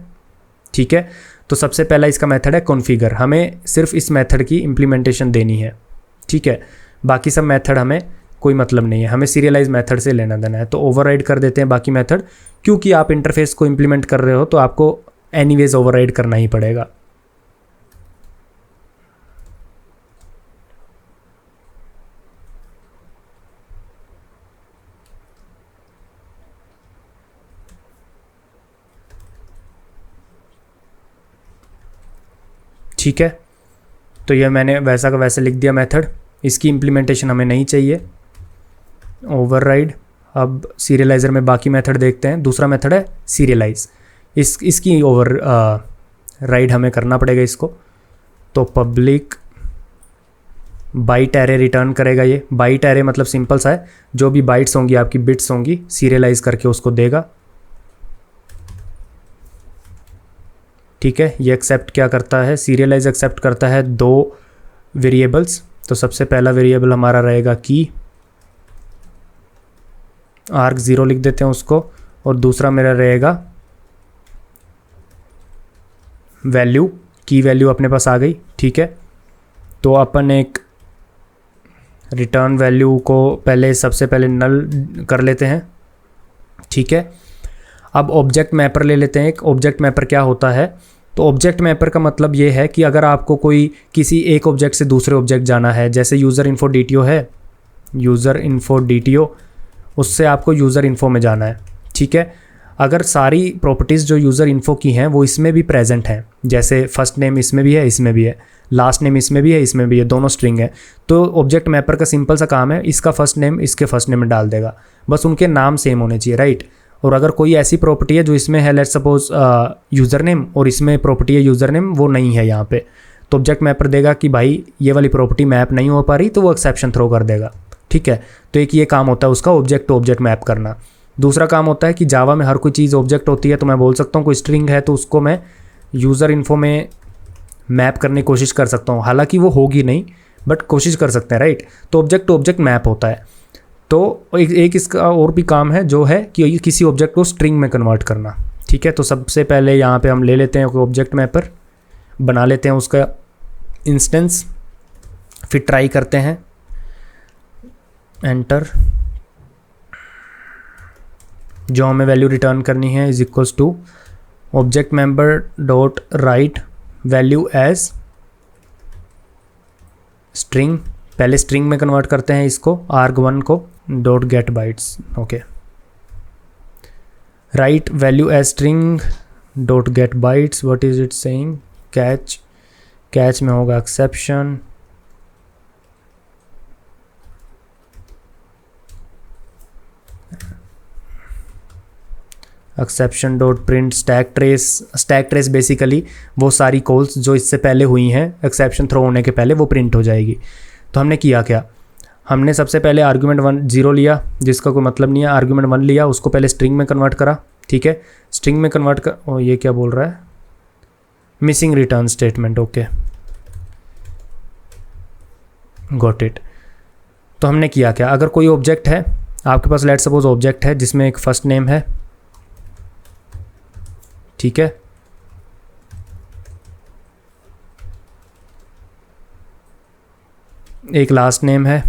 ठीक है। तो सबसे पहला इसका मेथड है कॉन्फ़िगर। हमें सिर्फ इस मेथड की इम्प्लीमेंटेशन देनी है, ठीक है। बाकी सब मेथड हमें कोई मतलब नहीं है, हमें सीरियलाइज मेथड से लेना देना है। तो ओवरराइड कर देते हैं बाकी मेथड, क्योंकि आप इंटरफेस को इम्प्लीमेंट कर रहे हो तो आपको एनीवेज ओवरराइड करना ही पड़ेगा। ठीक है, तो ये मैंने वैसा का वैसे लिख दिया मेथड, इसकी इम्प्लीमेंटेशन हमें नहीं चाहिए। ओवरराइड। अब सीरियलाइज़र में बाकी मेथड देखते हैं। दूसरा मेथड है सीरियलाइज, इसकी ओवर राइड हमें करना पड़ेगा इसको। तो पब्लिक बाइट एरे रिटर्न करेगा। ये बाइट एरे मतलब सिंपल सा है, जो भी बाइट्स होंगी आपकी बिट्स होंगी सीरियलाइज करके उसको देगा, ठीक है। ये एक्सेप्ट क्या करता है, सीरियलाइज एक्सेप्ट करता है 2 वेरिएबल्स। तो सबसे पहला वेरिएबल हमारा रहेगा की, arg0 लिख देते हैं उसको, और दूसरा मेरा रहेगा वैल्यू। की वैल्यू अपने पास आ गई, ठीक है। तो अपन एक रिटर्न वैल्यू को पहले सबसे पहले नल कर लेते हैं, ठीक है। अब ऑब्जेक्ट मैपर ले लेते हैं। एक ऑब्जेक्ट मैपर क्या होता है, तो ऑब्जेक्ट मैपर का मतलब ये है कि अगर आपको कोई किसी एक ऑब्जेक्ट से दूसरे ऑब्जेक्ट जाना है, जैसे यूज़र इन्फो DTO है, यूज़र इन्फो DTO, उससे आपको यूज़र इन्फो में जाना है, ठीक है। अगर सारी प्रॉपर्टीज़ जो यूज़र इन्फो की हैं वो इसमें भी प्रेजेंट हैं, जैसे फर्स्ट नेम इसमें भी है, इसमें भी है, लास्ट नेम इसमें भी है, इसमें भी है, दोनों स्ट्रिंग है, तो ऑब्जेक्ट मैपर का सिंपल सा काम है, इसका फर्स्ट नेम इसके फर्स्ट नेम में डाल देगा, बस उनके नाम सेम होने चाहिए, राइट। और अगर कोई ऐसी प्रॉपर्टी है जो इसमें है, लेट्स सपोज यूज़र नेम, और इसमें प्रॉपर्टी है यूज़र नेम, वो नहीं है यहाँ पे, तो ऑब्जेक्ट मैपर देगा कि भाई ये वाली प्रॉपर्टी मैप नहीं हो पा रही, तो वो एक्सेप्शन थ्रो कर देगा, ठीक है। तो एक ये काम होता है उसका, ऑब्जेक्ट टू ऑब्जेक्ट मैप करना। दूसरा काम होता है कि जावा में हर कोई चीज़ ऑब्जेक्ट होती है, तो मैं बोल सकता हूँ कोई स्ट्रिंग है तो उसको मैं यूज़र इन्फो में मैप करने की कोशिश कर सकता हूँ, हालांकि वो होगी नहीं, बट कोशिश कर सकते हैं, राइट। तो ऑब्जेक्ट टू ऑब्जेक्ट मैप होता है। तो एक इसका और भी काम है जो है कि किसी ऑब्जेक्ट को स्ट्रिंग में कन्वर्ट करना, ठीक है। तो सबसे पहले यहाँ पे हम ले लेते हैं ऑब्जेक्ट मैपर, बना लेते हैं उसका इंस्टेंस, फिर ट्राई करते हैं, एंटर। जो हमें वैल्यू रिटर्न करनी है is equals to object member dot write value as string. पहले स्ट्रिंग में कन्वर्ट करते हैं इसको, arg1 को, dot get bytes, okay. Write value as string dot get bytes, what is it saying, catch, catch में होगा exception, exception dot print stack trace. Stack trace basically वो सारी कॉल्स जो इससे पहले हुई हैं एक्सेप्शन थ्रो होने के पहले, वो प्रिंट हो जाएगी। तो हमने किया क्या, हमने सबसे पहले आर्ग्यूमेंट 0 लिया, जिसका कोई मतलब नहीं है, आर्ग्यूमेंट 1 लिया, उसको पहले स्ट्रिंग में कन्वर्ट करा, ठीक है। स्ट्रिंग में कन्वर्ट कर, ओ ये क्या बोल रहा है, missing return statement, okay, got it. तो हमने किया क्या, अगर कोई ऑब्जेक्ट है आपके पास, लेट सपोज ऑब्जेक्ट है जिसमें एक फर्स्ट नेम है, ठीक है, एक लास्ट नेम है,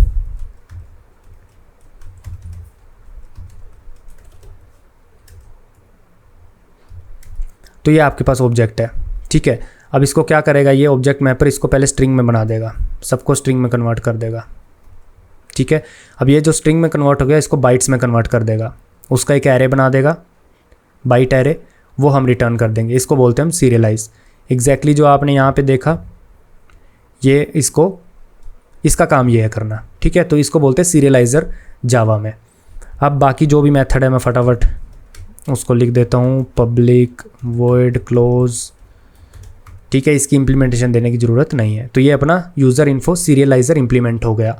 तो ये आपके पास ऑब्जेक्ट है। ठीक है, अब इसको क्या करेगा, ये ऑब्जेक्ट मैपर इसको पहले स्ट्रिंग में बना देगा, सबको स्ट्रिंग में कन्वर्ट कर देगा। ठीक है, अब ये जो स्ट्रिंग में कन्वर्ट हो गया इसको बाइट्स में कन्वर्ट कर देगा, उसका एक एरे बना देगा, बाइट एरे, वो हम रिटर्न कर देंगे। इसको बोलते हैं हम सीरियलाइज। एग्जैक्टली जो आपने यहाँ पे देखा, ये इसका काम ये है करना। ठीक है, तो इसको बोलते हैं सीरियलाइज़र जावा में। अब बाकी जो भी मेथड है मैं फटाफट उसको लिख देता हूँ, पब्लिक वॉइड क्लोज। ठीक है, इसकी इम्प्लीमेंटेशन देने की ज़रूरत नहीं है। तो ये अपना यूज़र इन्फो सीरियलाइज़र इम्प्लीमेंट हो गया।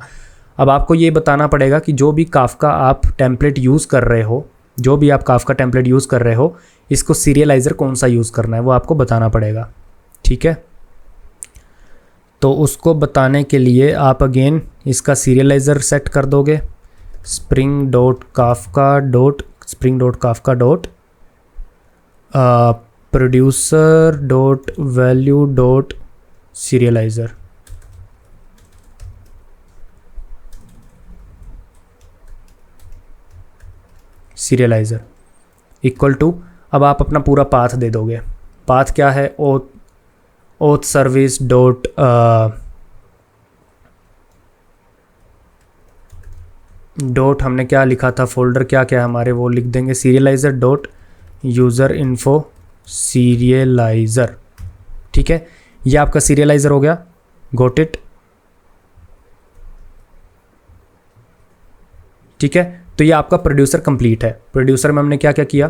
अब आपको ये बताना पड़ेगा कि जो भी काफका आप टेम्पलेट यूज़ कर रहे हो, जो भी आप काफका टेम्पलेट यूज़ कर रहे हो, इसको सीरियलाइज़र कौन सा यूज़ करना है वो आपको बताना पड़ेगा। ठीक है, तो उसको बताने के लिए आप अगेन इसका सीरियलाइज़र सेट कर दोगे, spring.kafka.producer.value.serializer। सीरियलाइज़र इक्वल टू, अब आप अपना पूरा पाथ दे दोगे। पाथ क्या है, ओथ सर्विस डॉट हमने क्या लिखा था, फोल्डर क्या क्या है हमारे, वो लिख देंगे सीरियलाइज़र डॉट यूज़र इन्फो सीरियलाइज़र। ठीक है, ये आपका सीरियलाइज़र हो गया, गोट इट। ठीक है, तो ये आपका प्रोड्यूसर कंप्लीट है। प्रोड्यूसर में हमने क्या क्या किया,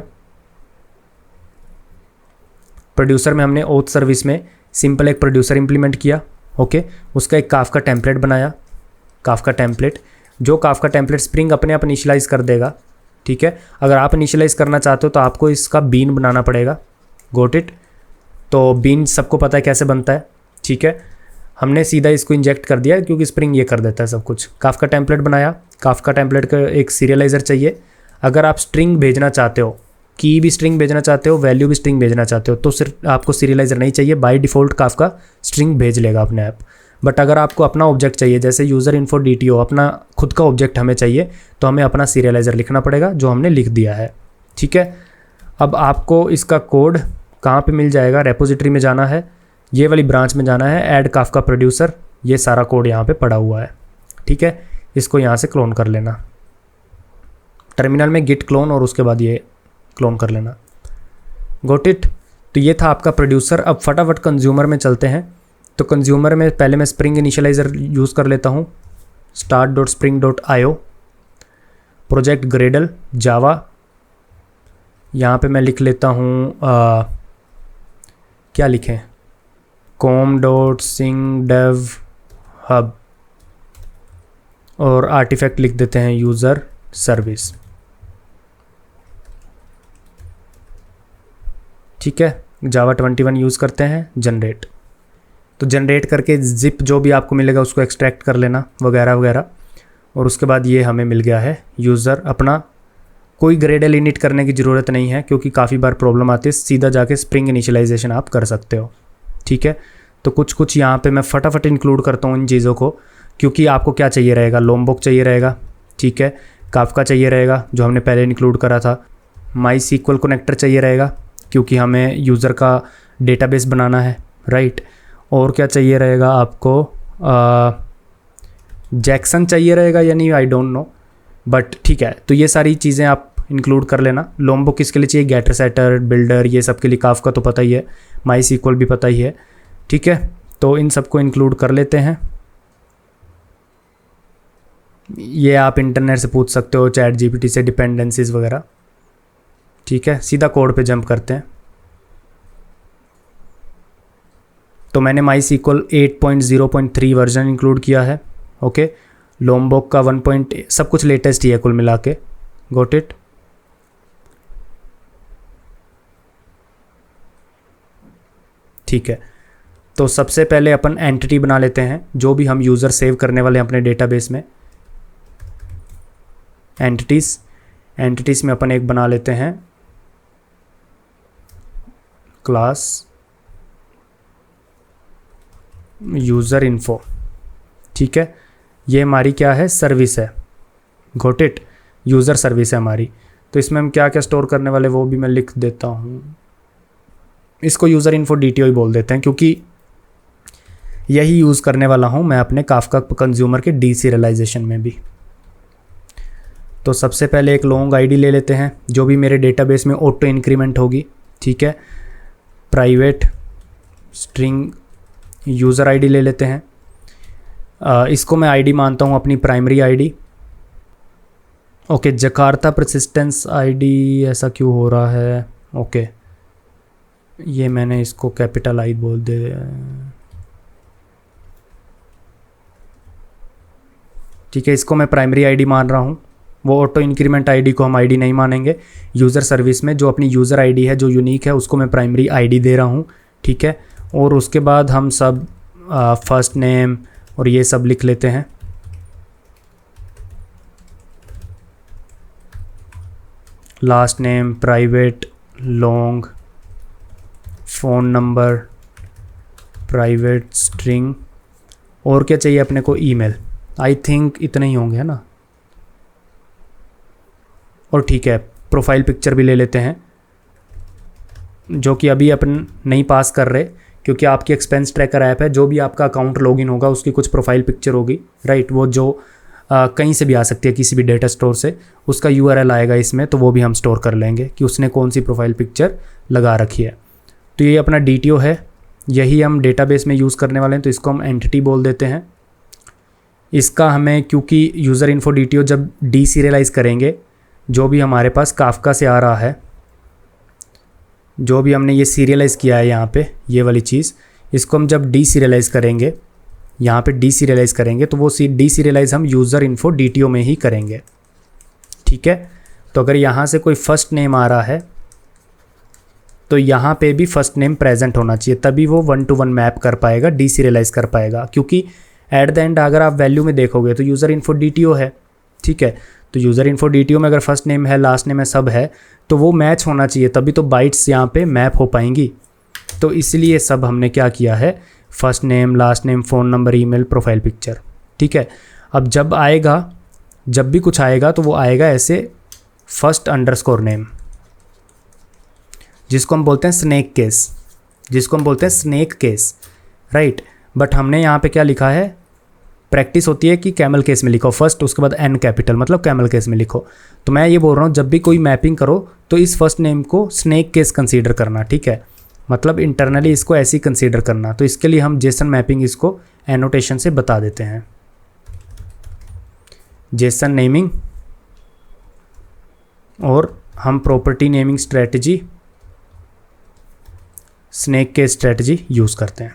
प्रोड्यूसर में हमने ओथ सर्विस में सिंपल एक प्रोड्यूसर इंप्लीमेंट किया। ओके, उसका एक काफका टेम्पलेट बनाया, काफका टेम्पलेट, जो काफका टेम्पलेट स्प्रिंग अपने आप इनिशियलाइज़ कर देगा। ठीक है, अगर आप इनिशियलाइज़ करना चाहते हो तो आपको इसका बीन बनाना पड़ेगा, गोट इट। तो बीन सबको पता है कैसे बनता है। ठीक है, हमने सीधा इसको इंजेक्ट कर दिया क्योंकि स्प्रिंग ये कर देता है सब कुछ। काफका टेम्पलेट बनाया, काफका टेम्पलेट का एक सीरियलाइज़र चाहिए। अगर आप स्ट्रिंग भेजना चाहते हो, की भी स्ट्रिंग भेजना चाहते हो, वैल्यू भी स्ट्रिंग भेजना चाहते हो, तो सिर्फ आपको सीरियलाइज़र नहीं चाहिए, बाय डिफ़ॉल्ट काफका स्ट्रिंग भेज लेगा अपने आप। बट अगर आपको अपना ऑब्जेक्ट चाहिए, जैसे यूज़र इन्फो DTO अपना खुद का ऑब्जेक्ट हमें चाहिए, तो हमें अपना सीरियलाइज़र लिखना पड़ेगा, जो हमने लिख दिया है। ठीक है, अब आपको इसका कोड कहाँ पे मिल जाएगा, रेपोजिटरी में जाना है, ये वाली ब्रांच में जाना है, ऐड काफका प्रोड्यूसर, ये सारा कोड यहाँ पे पड़ा हुआ है। ठीक है, इसको यहाँ से क्लोन कर लेना, टर्मिनल में गिट क्लोन और उसके बाद ये क्लोन कर लेना, गोट इट। तो ये था आपका प्रोड्यूसर। अब फटाफट कंज्यूमर में चलते हैं। तो कंज्यूमर में पहले मैं स्प्रिंग इनिशियलाइज़र यूज़ कर लेता हूँ, start.spring.io, प्रोजेक्ट ग्रेडल जावा। यहाँ पे मैं लिख लेता हूँ क्या लिखें, com.singdevhub, और आर्टिफैक्ट लिख देते हैं यूज़र सर्विस। ठीक है, जावा 21 यूज़ करते हैं, जनरेट। तो जनरेट करके जिप जो भी आपको मिलेगा उसको एक्सट्रैक्ट कर लेना वगैरह वगैरह, और उसके बाद ये हमें मिल गया है यूज़र अपना। कोई ग्रेडल इनिट करने की ज़रूरत नहीं है क्योंकि काफ़ी बार प्रॉब्लम आती है, सीधा जाके स्प्रिंग इनिशियलाइजेशन आप कर सकते हो। ठीक है, तो कुछ यहाँ पे मैं फटाफट इंक्लूड करता हूँ इन चीज़ों को, क्योंकि आपको क्या चाहिए रहेगा, लोमबुक चाहिए रहेगा। ठीक है, काफका चाहिए रहेगा जो हमने पहले इंक्लूड करा था, माई सीक्वल कनेक्टर चाहिए रहेगा क्योंकि हमें यूज़र का डेटाबेस बनाना है, राइट। और क्या चाहिए रहेगा आपको, जैक्सन चाहिए रहेगा या नहीं, आई डोंट नो, बट ठीक है। तो ये सारी चीज़ें आप इंक्लूड कर लेना। लोमबुक किसके लिए चाहिए, गेटर सेटर बिल्डर, ये सब के लिए काफका तो पता ही है, माई सीक्वल भी पता ही है। ठीक है, तो इन सबको इंक्लूड कर लेते हैं। ये आप इंटरनेट से पूछ सकते हो, चैट GPT से, डिपेंडेंसीज वगैरह। ठीक है, सीधा कोड पे जंप करते हैं। तो मैंने माई सीक्वल 8.0.3 वर्जन इंक्लूड किया है। ओके, लोमबुक का 1. सब कुछ लेटेस्ट ही है कुल मिला के, गोट इट। ठीक है, तो सबसे पहले अपन एंटिटी बना लेते हैं, जो भी हम यूज़र सेव करने वाले हैं अपने डेटाबेस में। एंटिटीज़ में अपन एक बना लेते हैं क्लास यूज़र इन्फो। ठीक है, ये हमारी क्या है, सर्विस है, गॉट इट, यूज़र सर्विस है हमारी। तो इसमें हम क्या क्या स्टोर करने वाले वो भी मैं लिख देता हूँ। इसको यूज़र इन्फो DTO ही बोल देते हैं क्योंकि यही यूज़ करने वाला हूँ मैं अपने काफका कंज्यूमर के डीसीरियलाइजेशन में भी। तो सबसे पहले एक लॉन्ग आईडी ले लेते हैं जो भी मेरे डेटाबेस में ऑटो इंक्रीमेंट होगी, ठीक है। प्राइवेट स्ट्रिंग यूज़र आईडी ले लेते हैं। इसको मैं आईडी मानता हूँ अपनी primary ID. Okay, Jakarta persistence ID ऐसा क्यों हो रहा है? ओके, ये मैंने इसको कैपिटल आई बोल दे। ठीक है, इसको मैं प्राइमरी आईडी मान रहा हूँ। वो ऑटो इंक्रीमेंट आईडी को हम आईडी नहीं मानेंगे। यूज़र सर्विस में जो अपनी यूज़र आईडी है जो यूनिक है उसको मैं प्राइमरी आईडी दे रहा हूँ, ठीक है। और उसके बाद हम सब फर्स्ट नेम और ये सब लिख लेते हैं। Last name, private, long, phone number, private string, और क्या चाहिए अपने को, ईमेल। आई थिंक इतने ही होंगे, है ना। और ठीक है, प्रोफाइल पिक्चर भी ले लेते हैं जो कि अभी अपन नहीं पास कर रहे क्योंकि आपकी एक्सपेंस ट्रैकर ऐप है। जो भी आपका अकाउंट लॉगिन होगा उसकी कुछ प्रोफाइल पिक्चर होगी, राइट। वो जो कहीं से भी आ सकती है, किसी भी डेटा स्टोर से, उसका URL आएगा इसमें, तो वो भी हम स्टोर कर लेंगे कि उसने कौन सी प्रोफाइल पिक्चर लगा रखी है। तो ये अपना DTO है, यही हम डेटाबेस में यूज़ करने वाले हैं, तो इसको हम एंटिटी बोल देते हैं। इसका हमें, क्योंकि यूज़र इन्फो DTO जब डीसीरियलाइज़ करेंगे, जो भी हमारे पास काफका से आ रहा है, जो भी हमने ये सीरियलाइज़ किया है यहाँ पे, ये वाली चीज़, इसको हम जब डीसीरियलाइज़ करेंगे, यहाँ पे डीसीरियलाइज़ करेंगे, तो वो डीसीरियलाइज़ हम यूज़र इन्फो DTO में ही करेंगे, ठीक है। तो अगर यहाँ से कोई फर्स्ट नेम आ रहा है तो यहाँ पे भी फर्स्ट नेम प्रेजेंट होना चाहिए, तभी वो 1 to 1 मैप कर पाएगा, डीसीरियलाइज़ कर पाएगा। क्योंकि एट द एंड अगर आप वैल्यू में देखोगे तो यूज़र इन्फो DTO है, ठीक है। तो यूज़र इन्फो DTO में अगर फर्स्ट नेम है, लास्ट नेम है, सब है, तो वो मैच होना चाहिए, तभी तो बाइट्स यहाँ पे मैप हो पाएंगी। तो इसलिए सब हमने क्या किया है, first name, last name, phone number, email, profile picture, ठीक है। अब जब आएगा, जब भी कुछ आएगा तो वो आएगा ऐसे फर्स्ट अंडरस्कोर नेम, जिसको हम बोलते हैं स्नेक केस, जिसको हम बोलते हैं स्नेक केस, राइट। बट हमने यहाँ पे क्या लिखा है, प्रैक्टिस होती है कि कैमल केस में लिखो फर्स्ट, उसके बाद N कैपिटल, मतलब कैमल केस में लिखो। तो मैं ये बोल रहा हूँ जब भी कोई मैपिंग करो तो इस फर्स्ट नेम को स्नेक केस कंसीडर करना, ठीक है। मतलब इंटरनली इसको ऐसे ही कंसीडर करना। तो इसके लिए हम जेसन मैपिंग इसको एनोटेशन से बता देते हैं। जेसन नेमिंग, और हम property naming strategy, snake case strategy use करते हैं,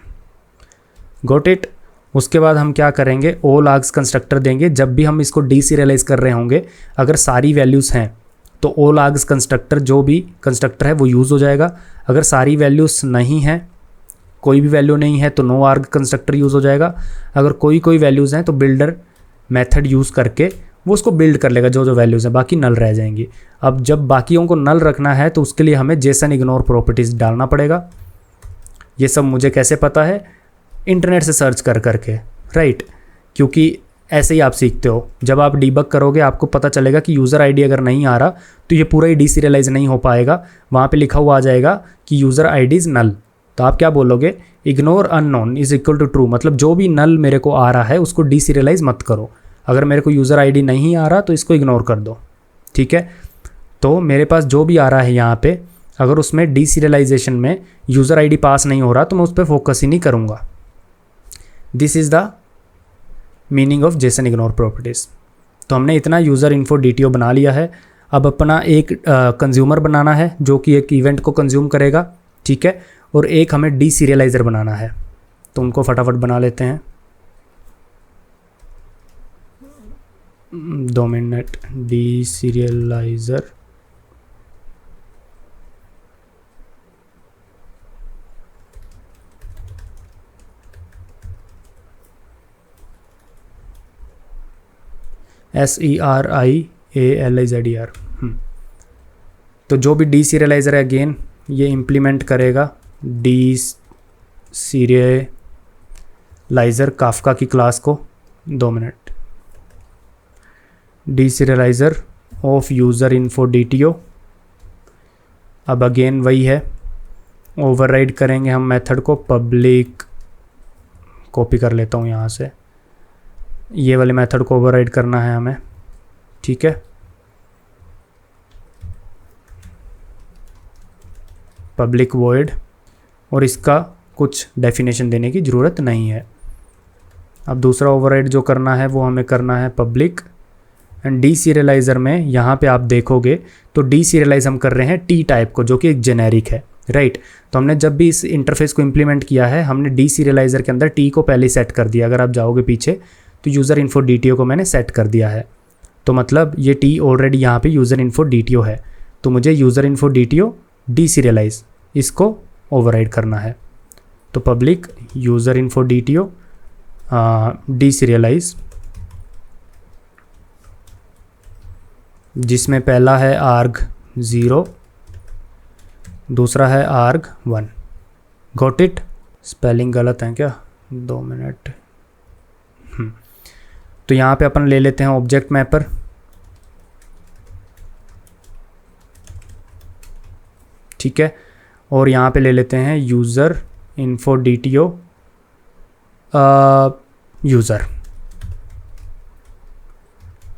गॉट इट। उसके बाद हम क्या करेंगे, ऑल आर्ग्स कंस्ट्रक्टर देंगे। जब भी हम इसको डीसीरियलाइज़ कर रहे होंगे, अगर सारी वैल्यूज़ हैं तो ऑल आर्ग्स कंस्ट्रक्टर, जो भी कंस्ट्रक्टर है वो यूज़ हो जाएगा। अगर सारी वैल्यूज़ नहीं हैं, कोई भी वैल्यू नहीं है, तो नो आर्ग कंस्ट्रक्टर यूज़ हो जाएगा। अगर कोई वैल्यूज़ हैं तो बिल्डर मेथड यूज़ करके वो उसको बिल्ड कर लेगा, जो वैल्यूज़ हैं, बाकी नल रह जाएंगी। अब जब बाकियों को नल रखना है तो उसके लिए हमें जेसन इग्नोर प्रॉपर्टीज़ डालना पड़ेगा। ये सब मुझे कैसे पता है, इंटरनेट से सर्च कर करके, राइट। क्योंकि ऐसे ही आप सीखते हो, जब आप डीबग करोगे आपको पता चलेगा कि यूज़र आईडी अगर नहीं आ रहा तो ये पूरा ही डीसीरियलाइज नहीं हो पाएगा। वहाँ पे लिखा हुआ आ जाएगा कि यूज़र आईडी इज़ नल, तो आप क्या बोलोगे, ignore unknown is equal to true, मतलब जो भी नल मेरे को आ रहा है उसको डीसीरियलाइज मत करो। अगर मेरे को यूज़र आईडी नहीं आ रहा तो इसको इग्नोर कर दो, ठीक है। तो मेरे पास जो भी आ रहा है यहाँ पे, अगर उसमें डीसीरियलाइजेशन में यूज़र आईडी पास नहीं हो रहा तो मैं उस पर फोकस ही नहीं करूँगा। This is the meaning of Jason ignore properties. तो हमने इतना यूज़र इन्फो DTO बना लिया है। अब अपना एक कंज्यूमर बनाना है जो कि एक इवेंट को कंज्यूम करेगा, ठीक है। और एक हमें डीसीरियलाइज़र बनाना है, तो उनको फटाफट बना लेते हैं। 2 मिनट। डीसीरियलाइज़र, SERIALIZER। तो जो भी डीसीरियलाइज़र है, अगेन ये इम्प्लीमेंट करेगा डीसीरियलाइज़र काफका की क्लास को। 2 minute. Deserializer of user info DTO। अब अगेन वही है, ओवरराइड करेंगे हम मेथड को, पब्लिक, कॉपी कर लेता हूँ यहाँ से, ये वाले मेथड को ओवरराइड करना है हमें, ठीक है। पब्लिक वॉइड, और इसका कुछ डेफिनेशन देने की ज़रूरत नहीं है। अब दूसरा ओवरराइड जो करना है वो हमें करना है पब्लिक एंड डीसीरियलाइज़र में यहाँ पे आप देखोगे तो डीसीरियलाइज हम कर रहे हैं टी टाइप को, जो कि एक जेनेरिक है, राइट। तो हमने जब भी इस इंटरफेस को इम्प्लीमेंट किया है हमने डीसीरियलाइज़र के अंदर टी को पहले सेट कर दिया। अगर आप जाओगे पीछे तो यूज़र इन्फो DTO को मैंने सेट कर दिया है, तो मतलब ये टी ऑलरेडी यहाँ पे यूज़र इन्फो DTO है, तो मुझे यूज़र इन्फो DTO डीसीरियलाइज इसको ओवरराइड करना है। तो पब्लिक यूज़र इन्फो DTO डीसीरियलाइज, जिसमें पहला है arg0, दूसरा है arg1। Got it? स्पेलिंग गलत है क्या? 2 मिनट। तो यहाँ पे अपन ले लेते हैं ऑब्जेक्ट मैपर, ठीक है, और यहाँ पे ले लेते हैं यूज़र इन्फो DTO यूज़र।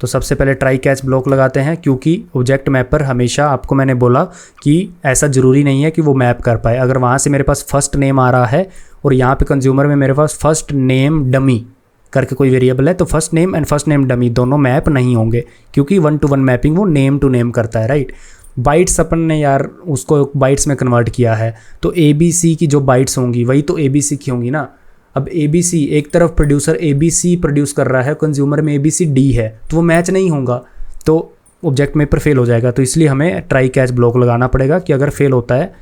तो सबसे पहले ट्राई कैच ब्लॉक लगाते हैं, क्योंकि ऑब्जेक्ट मैपर हमेशा, आपको मैंने बोला कि ऐसा ज़रूरी नहीं है कि वो मैप कर पाए। अगर वहाँ से मेरे पास फर्स्ट नेम आ रहा है और यहाँ पे कंज्यूमर में मेरे पास फर्स्ट नेम डमी करके कोई वेरिएबल है, तो first name and first name dummy दोनों मैप नहीं होंगे, क्योंकि 1-to-1 मैपिंग वो नेम टू नेम करता है, राइट। बाइट्स अपन ने यार उसको बाइट्स में कन्वर्ट किया है, तो ABC की जो बाइट्स होंगी वही तो ABC की होंगी ना। अब ABC, एक तरफ प्रोड्यूसर ABC प्रोड्यूस कर रहा है, कंज्यूमर में ABCD है, तो वो मैच नहीं होगा, तो ऑब्जेक्ट मैपर फेल हो जाएगा। तो इसलिए हमें ट्राई कैच ब्लॉक लगाना पड़ेगा कि अगर फेल होता है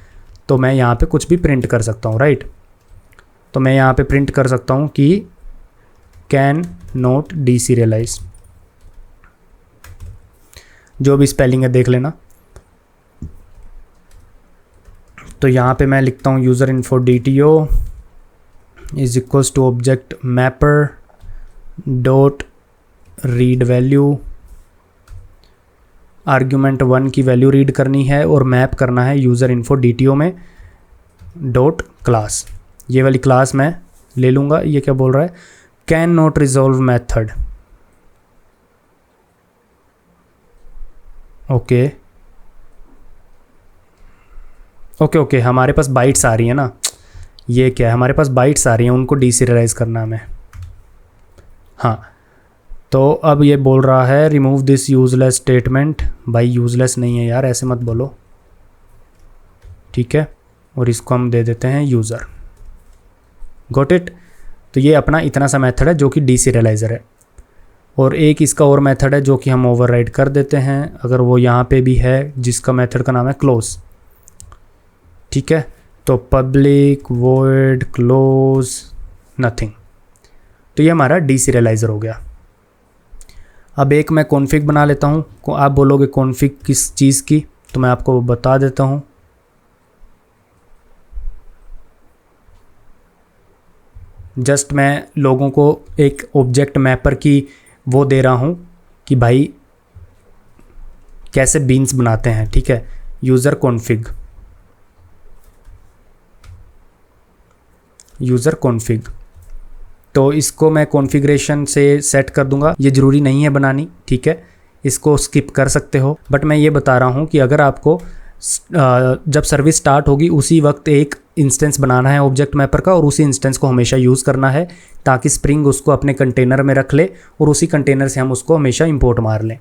तो मैं यहाँ पे कुछ भी प्रिंट कर सकता हूँ, राइट। तो मैं यहाँ पे प्रिंट कर सकता हूँ कि कैन नॉट डीसीरियलाइज, जो भी स्पेलिंग है देख लेना। तो यहाँ पे मैं लिखता हूँ user info DTO is equals to object mapper dot read value, argument 1 की वैल्यू रीड करनी है और मैप करना है यूज़र इन्फो DTO में डॉट क्लास। ये वाली क्लास मैं ले लूँगा। ये क्या बोल रहा है? Can not resolve method, okay okay okay, हमारे पास बाइट्स आ रही है ना, ये क्या है, हमारे पास बाइट्स आ रही हैं, उनको डीसीरियलाइज करना है हमें। हाँ, तो अब ये बोल रहा है रिमूव दिस यूजलेस स्टेटमेंट। भाई यूजलेस नहीं है यार, ऐसे मत बोलो, ठीक है। और इसको हम दे देते हैं यूज़र। Got it? तो ये अपना इतना सा मेथड है जो कि डीसीरियलाइज़र है, और एक इसका और मेथड है जो कि हम ओवरराइड कर देते हैं, अगर वो यहाँ पे भी है, जिसका मेथड का नाम है क्लोज, ठीक है। तो पब्लिक वॉइड क्लोज नथिंग, तो ये हमारा डीसीरियलाइज़र हो गया। अब एक मैं कॉन्फ़िग बना लेता हूँ। आप बोलोगे कॉन्फ़िग किस चीज़ की, तो मैं आपको बता देता हूँ। जस्ट मैं लोगों को एक ऑब्जेक्ट मैपर की वो दे रहा हूँ कि भाई कैसे बीन्स बनाते हैं, ठीक है। यूज़र कॉन्फ़िग, यूज़र कॉन्फ़िग, तो इसको मैं कॉन्फ़िगरेशन से सेट कर दूंगा। ये ज़रूरी नहीं है बनानी, ठीक है, इसको स्किप कर सकते हो। बट मैं ये बता रहा हूँ कि अगर आपको जब सर्विस स्टार्ट होगी उसी वक्त एक इंस्टेंस बनाना है ऑब्जेक्ट मैपर का, और उसी इंस्टेंस को हमेशा यूज़ करना है, ताकि स्प्रिंग उसको अपने कंटेनर में रख ले और उसी कंटेनर से हम उसको हमेशा इंपोर्ट मार लें।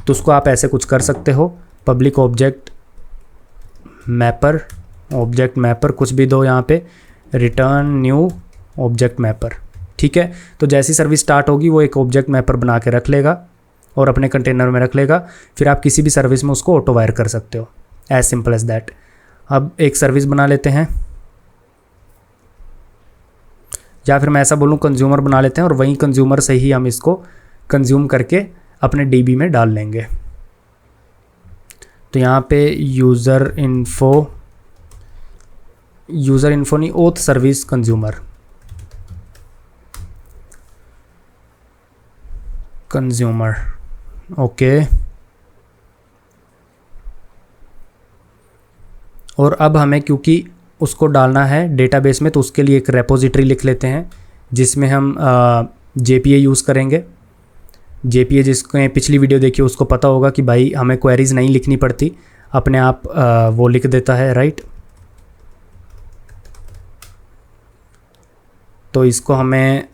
तो उसको आप ऐसे कुछ कर सकते हो, पब्लिक ऑब्जेक्ट मैपर कुछ भी दो यहाँ पे, रिटर्न न्यू ऑब्जेक्ट मैपर, ठीक है। तो जैसी सर्विस स्टार्ट होगी वो एक ऑब्जेक्ट मैपर बना के रख लेगा और अपने कंटेनर में रख लेगा, फिर आप किसी भी सर्विस में उसको ऑटो वायर कर सकते हो, एज सिंपल एज दैट। अब एक सर्विस बना लेते हैं, या फिर मैं ऐसा बोलूँ कंज्यूमर बना लेते हैं, और वहीं कंज्यूमर से ही हम इसको कंज्यूम करके अपने DB में डाल लेंगे। तो यहाँ पे यूज़र इन्फो नहीं, ओथ सर्विस कंज्यूमर ओके। और अब हमें क्योंकि उसको डालना है डेटाबेस में, तो उसके लिए एक रेपोजिटरी लिख लेते हैं जिसमें हम JPA यूज़ करेंगे। JPA जिसको पिछली वीडियो देखिए उसको पता होगा कि भाई हमें क्वेरीज नहीं लिखनी पड़ती, अपने आप वो लिख देता है, राइट। तो इसको हमें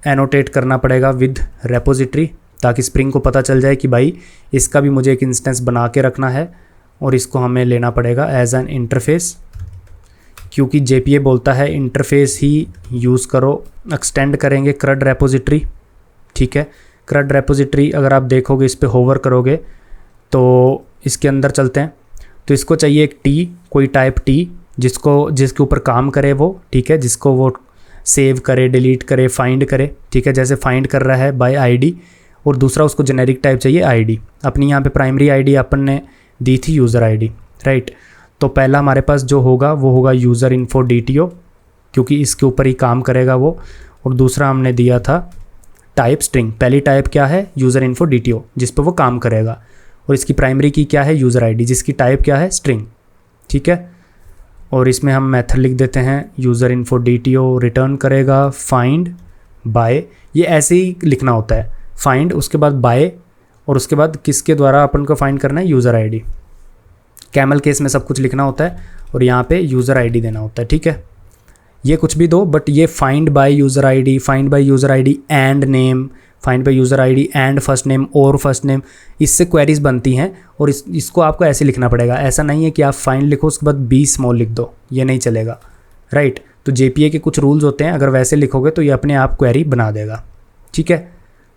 एनोटेट करना पड़ेगा विद रेपोजिटरी, ताकि स्प्रिंग को पता चल जाए कि भाई इसका भी मुझे एक इंस्टेंस बना के रखना है। और इसको हमें लेना पड़ेगा एज एन इंटरफेस, क्योंकि JPA बोलता है इंटरफेस ही यूज़ करो। एक्सटेंड करेंगे CRUD रेपोजिटरी, ठीक है। CRUD रेपोजिटरी अगर आप देखोगे, इस पर होवर करोगे तो इसके अंदर चलते हैं। तो इसको चाहिए एक T, कोई टाइप T जिसके ऊपर काम करे वो, ठीक है, जिसको वो सेव करे, डिलीट करे, फाइंड करे, ठीक है। जैसे फाइंड कर रहा है बाय ID, और दूसरा उसको जेनेरिक टाइप चाहिए ID। अपनी यहाँ पे प्राइमरी ID अपन ने दी थी यूज़र ID, राइट। तो पहला हमारे पास जो होगा वो होगा यूज़र इन्फो DTO, क्योंकि इसके ऊपर ही काम करेगा वो। और दूसरा हमने दिया था टाइप स्ट्रिंग। पहली टाइप क्या है? यूज़र इन्फो DTO, जिस पर वो काम करेगा। और इसकी प्राइमरी की क्या है? यूज़र ID, जिसकी टाइप क्या है? स्ट्रिंग, ठीक है। और इसमें हम मेथड लिख देते हैं यूज़र इन्फो DTO रिटर्न करेगा फाइंड बाय। ये ऐसे ही लिखना होता है, फाइंड उसके बाद बाय, और उसके बाद किसके द्वारा अपन को फाइंड करना है? User ID। कैमल केस में सब कुछ लिखना होता है और यहाँ पे यूज़र ID देना होता है, ठीक है। ये कुछ भी दो, बट ये find by user ID, find by user ID and name, find by user ID and first name और फर्स्ट नेम, इससे क्वेरीज बनती हैं। और इसको आपको ऐसे लिखना पड़ेगा। ऐसा नहीं है कि आप फाइंड लिखो उसके बाद B स्मॉल लिख दो, ये नहीं चलेगा, राइट। तो JPA के कुछ रूल्स होते हैं, अगर वैसे लिखोगे तो ये अपने आप क्वेरी बना देगा, ठीक है।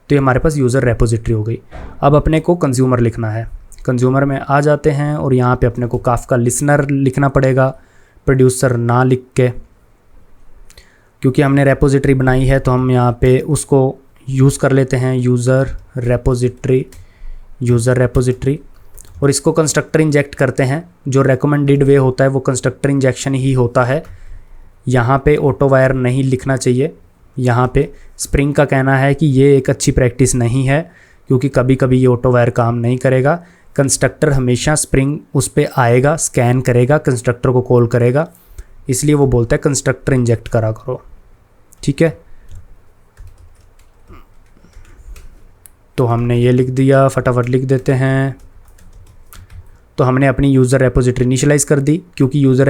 तो ये हमारे पास यूज़र रेपोजिटरी हो गई। अब अपने को कंज्यूमर लिखना है। कंज्यूमर में आ जाते हैं और यहाँ पे अपने को काफका लिसनर लिखना पड़ेगा, प्रोड्यूसर ना लिख के, क्योंकि हमने रेपोजिटरी बनाई है तो हम यहाँ पे उसको यूज़ कर लेते हैं यूज़र रेपोजिटरी। और इसको कंस्ट्रक्टर इंजेक्ट करते हैं। जो रेकमेंडेड वे होता है वो कंस्ट्रक्टर इंजेक्शन ही होता है। यहाँ पे ऑटो वायर नहीं लिखना चाहिए। यहाँ पे स्प्रिंग का कहना है कि ये एक अच्छी प्रैक्टिस नहीं है, क्योंकि कभी कभी ये ऑटो वायर काम नहीं करेगा। कंस्ट्रक्टर हमेशा स्प्रिंग उस पर आएगा, स्कैन करेगा, कंस्ट्रक्टर को कॉल करेगा, इसलिए वो बोलता है कंस्ट्रक्टर इंजेक्ट करा करो, ठीक है। तो हमने ये लिख दिया, फटाफट लिख देते हैं। तो हमने अपनी यूज़र रेपोजिटरी इनिशियलाइज कर दी, क्योंकि यूज़र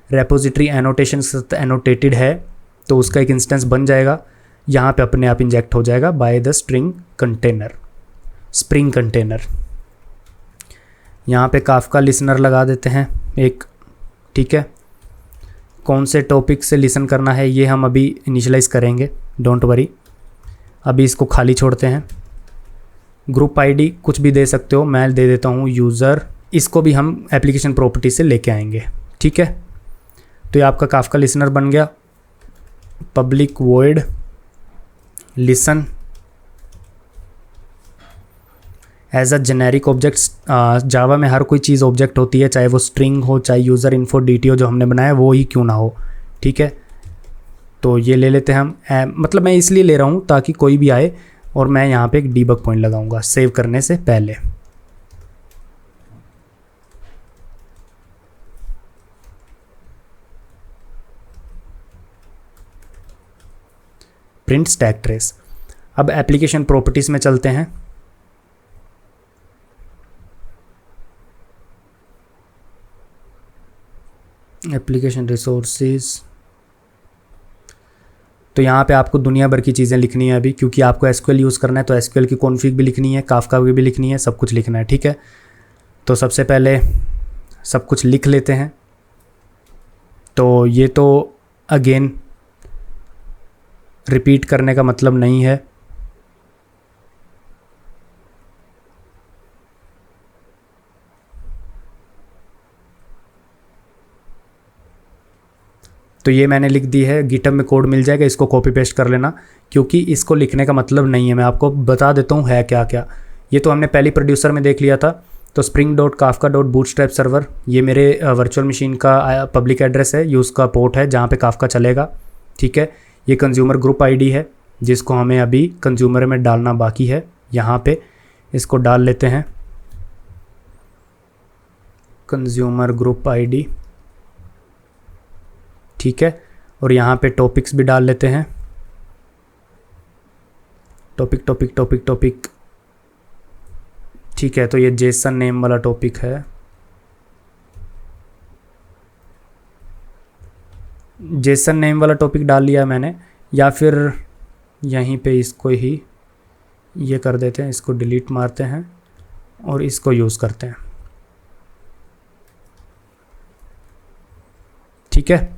रेपोजिटरी एनोटेशन से एनोटेटेड है तो उसका एक इंस्टेंस बन जाएगा। यहाँ पे अपने आप इंजेक्ट हो जाएगा बाय द स्प्रिंग कंटेनर। यहाँ पे काफका लिसनर लगा देते हैं एक, ठीक है। कौन से टॉपिक से लिसन करना है ये हम अभी इनिशियलाइज करेंगे, डोंट वरी। अभी इसको खाली छोड़ते हैं। ग्रुप ID कुछ भी दे सकते हो, मैं दे देता हूँ यूज़र। इसको भी हम एप्लीकेशन प्रॉपर्टी से लेके आएंगे, ठीक है। तो ये आपका काफका लिसनर बन गया। Public void listen as a generic objects. Java में हर कोई चीज़ ऑब्जेक्ट होती है, चाहे वो स्ट्रिंग हो, चाहे यूज़र इन्फो DTO जो हमने बनाया वो ही क्यों ना हो, ठीक है। तो ये ले लेते हैं हम। मतलब मैं इसलिए ले रहा हूँ ताकि कोई भी आए, और मैं यहाँ पे एक डीबग पॉइंट लगाऊंगा सेव करने से पहले। Print stack trace. अब एप्लीकेशन प्रॉपर्टीज़ में चलते हैं। Application resources. तो यहाँ पे आपको दुनिया भर की चीज़ें लिखनी है अभी, क्योंकि आपको SQL यूज़ करना है, तो SQL की कॉन्फ़िग भी लिखनी है, काफका की भी लिखनी है, सब कुछ लिखना है, ठीक है। तो सबसे पहले सब कुछ लिख लेते हैं। तो ये तो अगेन रिपीट करने का मतलब नहीं है। तो ये मैंने लिख दी है, गिटहब में कोड मिल जाएगा, इसको कॉपी पेस्ट कर लेना, क्योंकि इसको लिखने का मतलब नहीं है। मैं आपको बता देता हूँ है क्या क्या। ये तो हमने पहली प्रोड्यूसर में देख लिया था। तो spring.kafka.bootstrap सर्वर, ये मेरे वर्चुअल मशीन का पब्लिक एड्रेस है, ये उसका पोर्ट है जहाँ पे काफका चलेगा, ठीक है। ये कंज्यूमर ग्रुप ID है जिसको हमें अभी कंज्यूमर में डालना बाकी है। यहाँ पे इसको डाल लेते हैं, कंज्यूमर ग्रुप आईडी, ठीक है। और यहाँ पे टॉपिक्स भी डाल लेते हैं, टॉपिक टॉपिक टॉपिक टॉपिक, ठीक है। तो ये जेसन नेम वाला टॉपिक है, जेसन नेम वाला टॉपिक डाल लिया मैंने। या फिर यहीं पे इसको ही ये कर देते हैं, इसको डिलीट मारते हैं और इसको यूज़ करते हैं, ठीक है।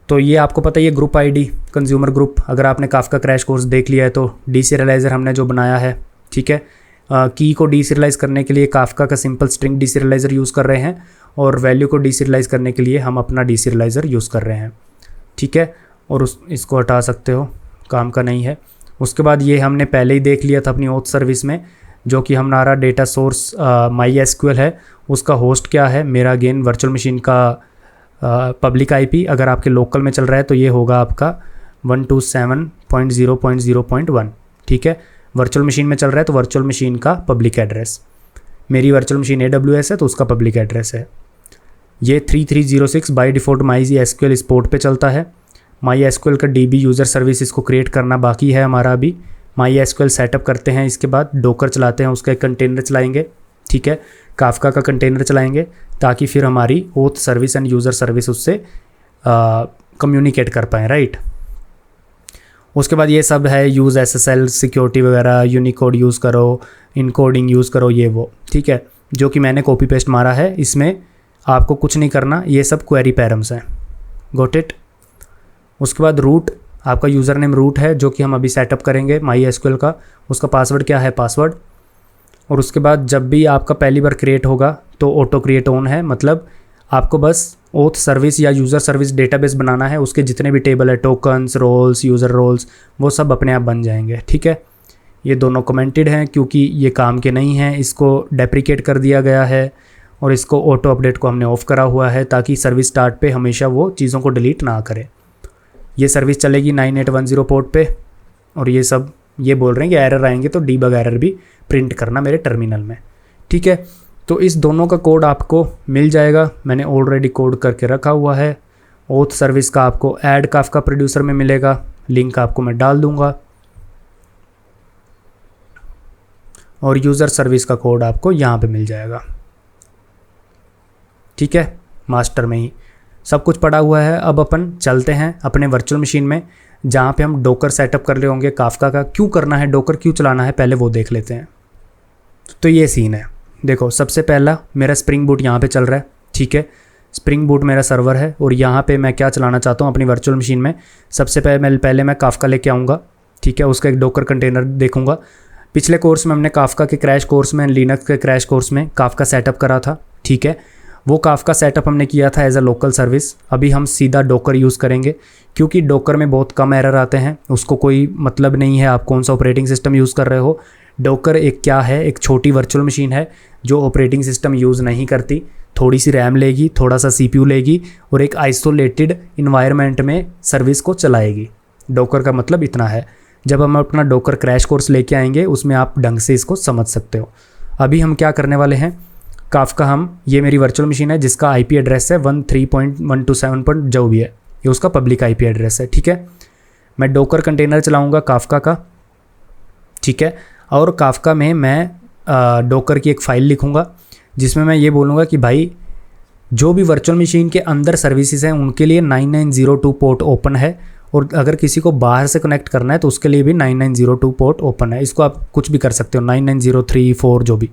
तो ये आपको पता है, ये ग्रुप आईडी कंज्यूमर ग्रुप, अगर आपने काफका क्रैश कोर्स देख लिया है तो डीसीरियलाइज़र हमने जो बनाया है, ठीक है। की को डीसीरियलाइज़ करने के लिए काफका का सिंपल स्ट्रिंग डीसीरियलाइज़र यूज़ कर रहे हैं और वैल्यू को डीसीरियलाइज़ करने के लिए हम अपना डीसीरियलाइज़र यूज़ कर रहे हैं, ठीक है। और इसको हटा सकते हो, काम का नहीं है। उसके बाद ये हमने पहले ही देख लिया था अपनी ओथ सर्विस में, जो कि हमारा डेटा सोर्स MySQL है, उसका होस्ट क्या है मेरा, अगेन वर्चुअल मशीन का पब्लिक आईपी। अगर आपके लोकल में चल रहा है तो ये होगा आपका 127.0.0.1, ठीक है। वर्चुअल मशीन में चल रहा है तो वर्चुअल मशीन का पब्लिक एड्रेस, मेरी वर्चुअल मशीन AWS है तो उसका पब्लिक एड्रेस है। ये 3306 बाय डिफ़ॉल्ट MySQL इस पोर्ट पे चलता है। MySQL का DB यूज़र सर्विस इसको क्रिएट करना बाकी है हमारा अभी। MySQL सेटअप करते हैं, इसके बाद डोकर चलाते हैं, उसका एक कंटेनर चलाएंगे, ठीक है। काफका का कंटेनर चलाएंगे ताकि फिर हमारी oath service end user service उससे कम्युनिकेट कर पाएँ, राइट। उसके बाद ये सब है, यूज़ SSL सिक्योरिटी वगैरह, यूनिकोड यूज़ करो, इनकोडिंग यूज़ करो, ये वो, ठीक है, जो कि मैंने कॉपी पेस्ट मारा है। इसमें आपको कुछ नहीं करना, ये सब क्वेरी पैरम्स हैं, गॉट इट। उसके बाद रूट, आपका यूज़र नेम रूट है जो कि हम अभी सेटअप करेंगे MySQL का। उसका पासवर्ड क्या है, पासवर्ड। और उसके बाद जब भी आपका पहली बार क्रिएट होगा तो ऑटो क्रिएट ऑन है, मतलब आपको बस ओथ सर्विस या यूज़र सर्विस डेटाबेस बनाना है, उसके जितने भी टेबल है, टोकन्स, रोल्स, यूज़र रोल्स, वो सब अपने आप बन जाएंगे, ठीक है। ये दोनों कमेंटेड हैं क्योंकि ये काम के नहीं हैं, इसको डेप्रिकेट कर दिया गया है और इसको ऑटो अपडेट को हमने ऑफ़ करा हुआ है ताकि सर्विस स्टार्ट पे हमेशा वो चीज़ों को डिलीट ना करे। ये सर्विस चलेगी 9810 पोर्ट पे और ये सब ये बोल रहे हैं कि एरर आएंगे तो डीबग एरर भी प्रिंट करना मेरे टर्मिनल में, ठीक है। तो इस दोनों का कोड आपको मिल जाएगा, मैंने ऑलरेडी कोड करके रखा हुआ है। ओथ सर्विस का आपको ऐड काफका प्रोड्यूसर में मिलेगा, लिंक आपको मैं डाल दूंगा। और यूज़र सर्विस का कोड आपको यहाँ पे मिल जाएगा, ठीक है, मास्टर में ही सब कुछ पड़ा हुआ है। अब अपन चलते हैं अपने वर्चुअल मशीन में जहाँ पे हम डोकर सेटअप कर रहे होंगे काफका का। क्यों करना है डोकर, क्यों चलाना है, पहले वो देख लेते हैं। तो ये सीन है, देखो सबसे पहला मेरा स्प्रिंग बूट यहाँ पे चल रहा है, ठीक है। स्प्रिंग बूट मेरा सर्वर है और यहाँ पे मैं क्या चलाना चाहता हूँ अपनी वर्चुअल मशीन में। सबसे पहले मैं काफका लेके आऊँगा, ठीक है, उसका एक डोकर कंटेनर देखूँगा। पिछले कोर्स में हमने काफका के क्रैश कोर्स में, लिनक्स के क्रैश कोर्स में काफका सेटअप करा था, ठीक है। वो काफका सेटअप हमने किया था एज अ लोकल सर्विस। अभी हम सीधा डोकर यूज़ करेंगे क्योंकि डोकर में बहुत कम एरर आते हैं, उसको कोई मतलब नहीं है आप कौन सा ऑपरेटिंग सिस्टम यूज़ कर रहे हो। डोकर एक क्या है, एक छोटी वर्चुअल मशीन है जो ऑपरेटिंग सिस्टम यूज़ नहीं करती, थोड़ी सी रैम लेगी, थोड़ा सा CPU लेगी और एक आइसोलेटेड इन्वायरमेंट में सर्विस को चलाएगी। डोकर का मतलब इतना है। जब हम अपना डोकर क्रैश कोर्स लेके आएंगे उसमें आप ढंग से इसको समझ सकते हो। अभी हम क्या करने वाले हैं, काफका ये मेरी वर्चुअल मशीन है जिसका IP एड्रेस है 13.127. जो भी है ये उसका पब्लिक IP एड्रेस है, ठीक है। मैं डोकर कंटेनर चलाऊंगा काफका का, ठीक है। और काफका में मैं डोकर की एक फ़ाइल लिखूंगा जिसमें मैं ये बोलूँगा कि भाई जो भी वर्चुअल मशीन के अंदर सर्विसेज हैं उनके लिए 9902 पोर्ट ओपन है और अगर किसी को बाहर से कनेक्ट करना है तो उसके लिए भी 9902 पोर्ट ओपन है। इसको आप कुछ भी कर सकते हो, 9903, 4 जो भी।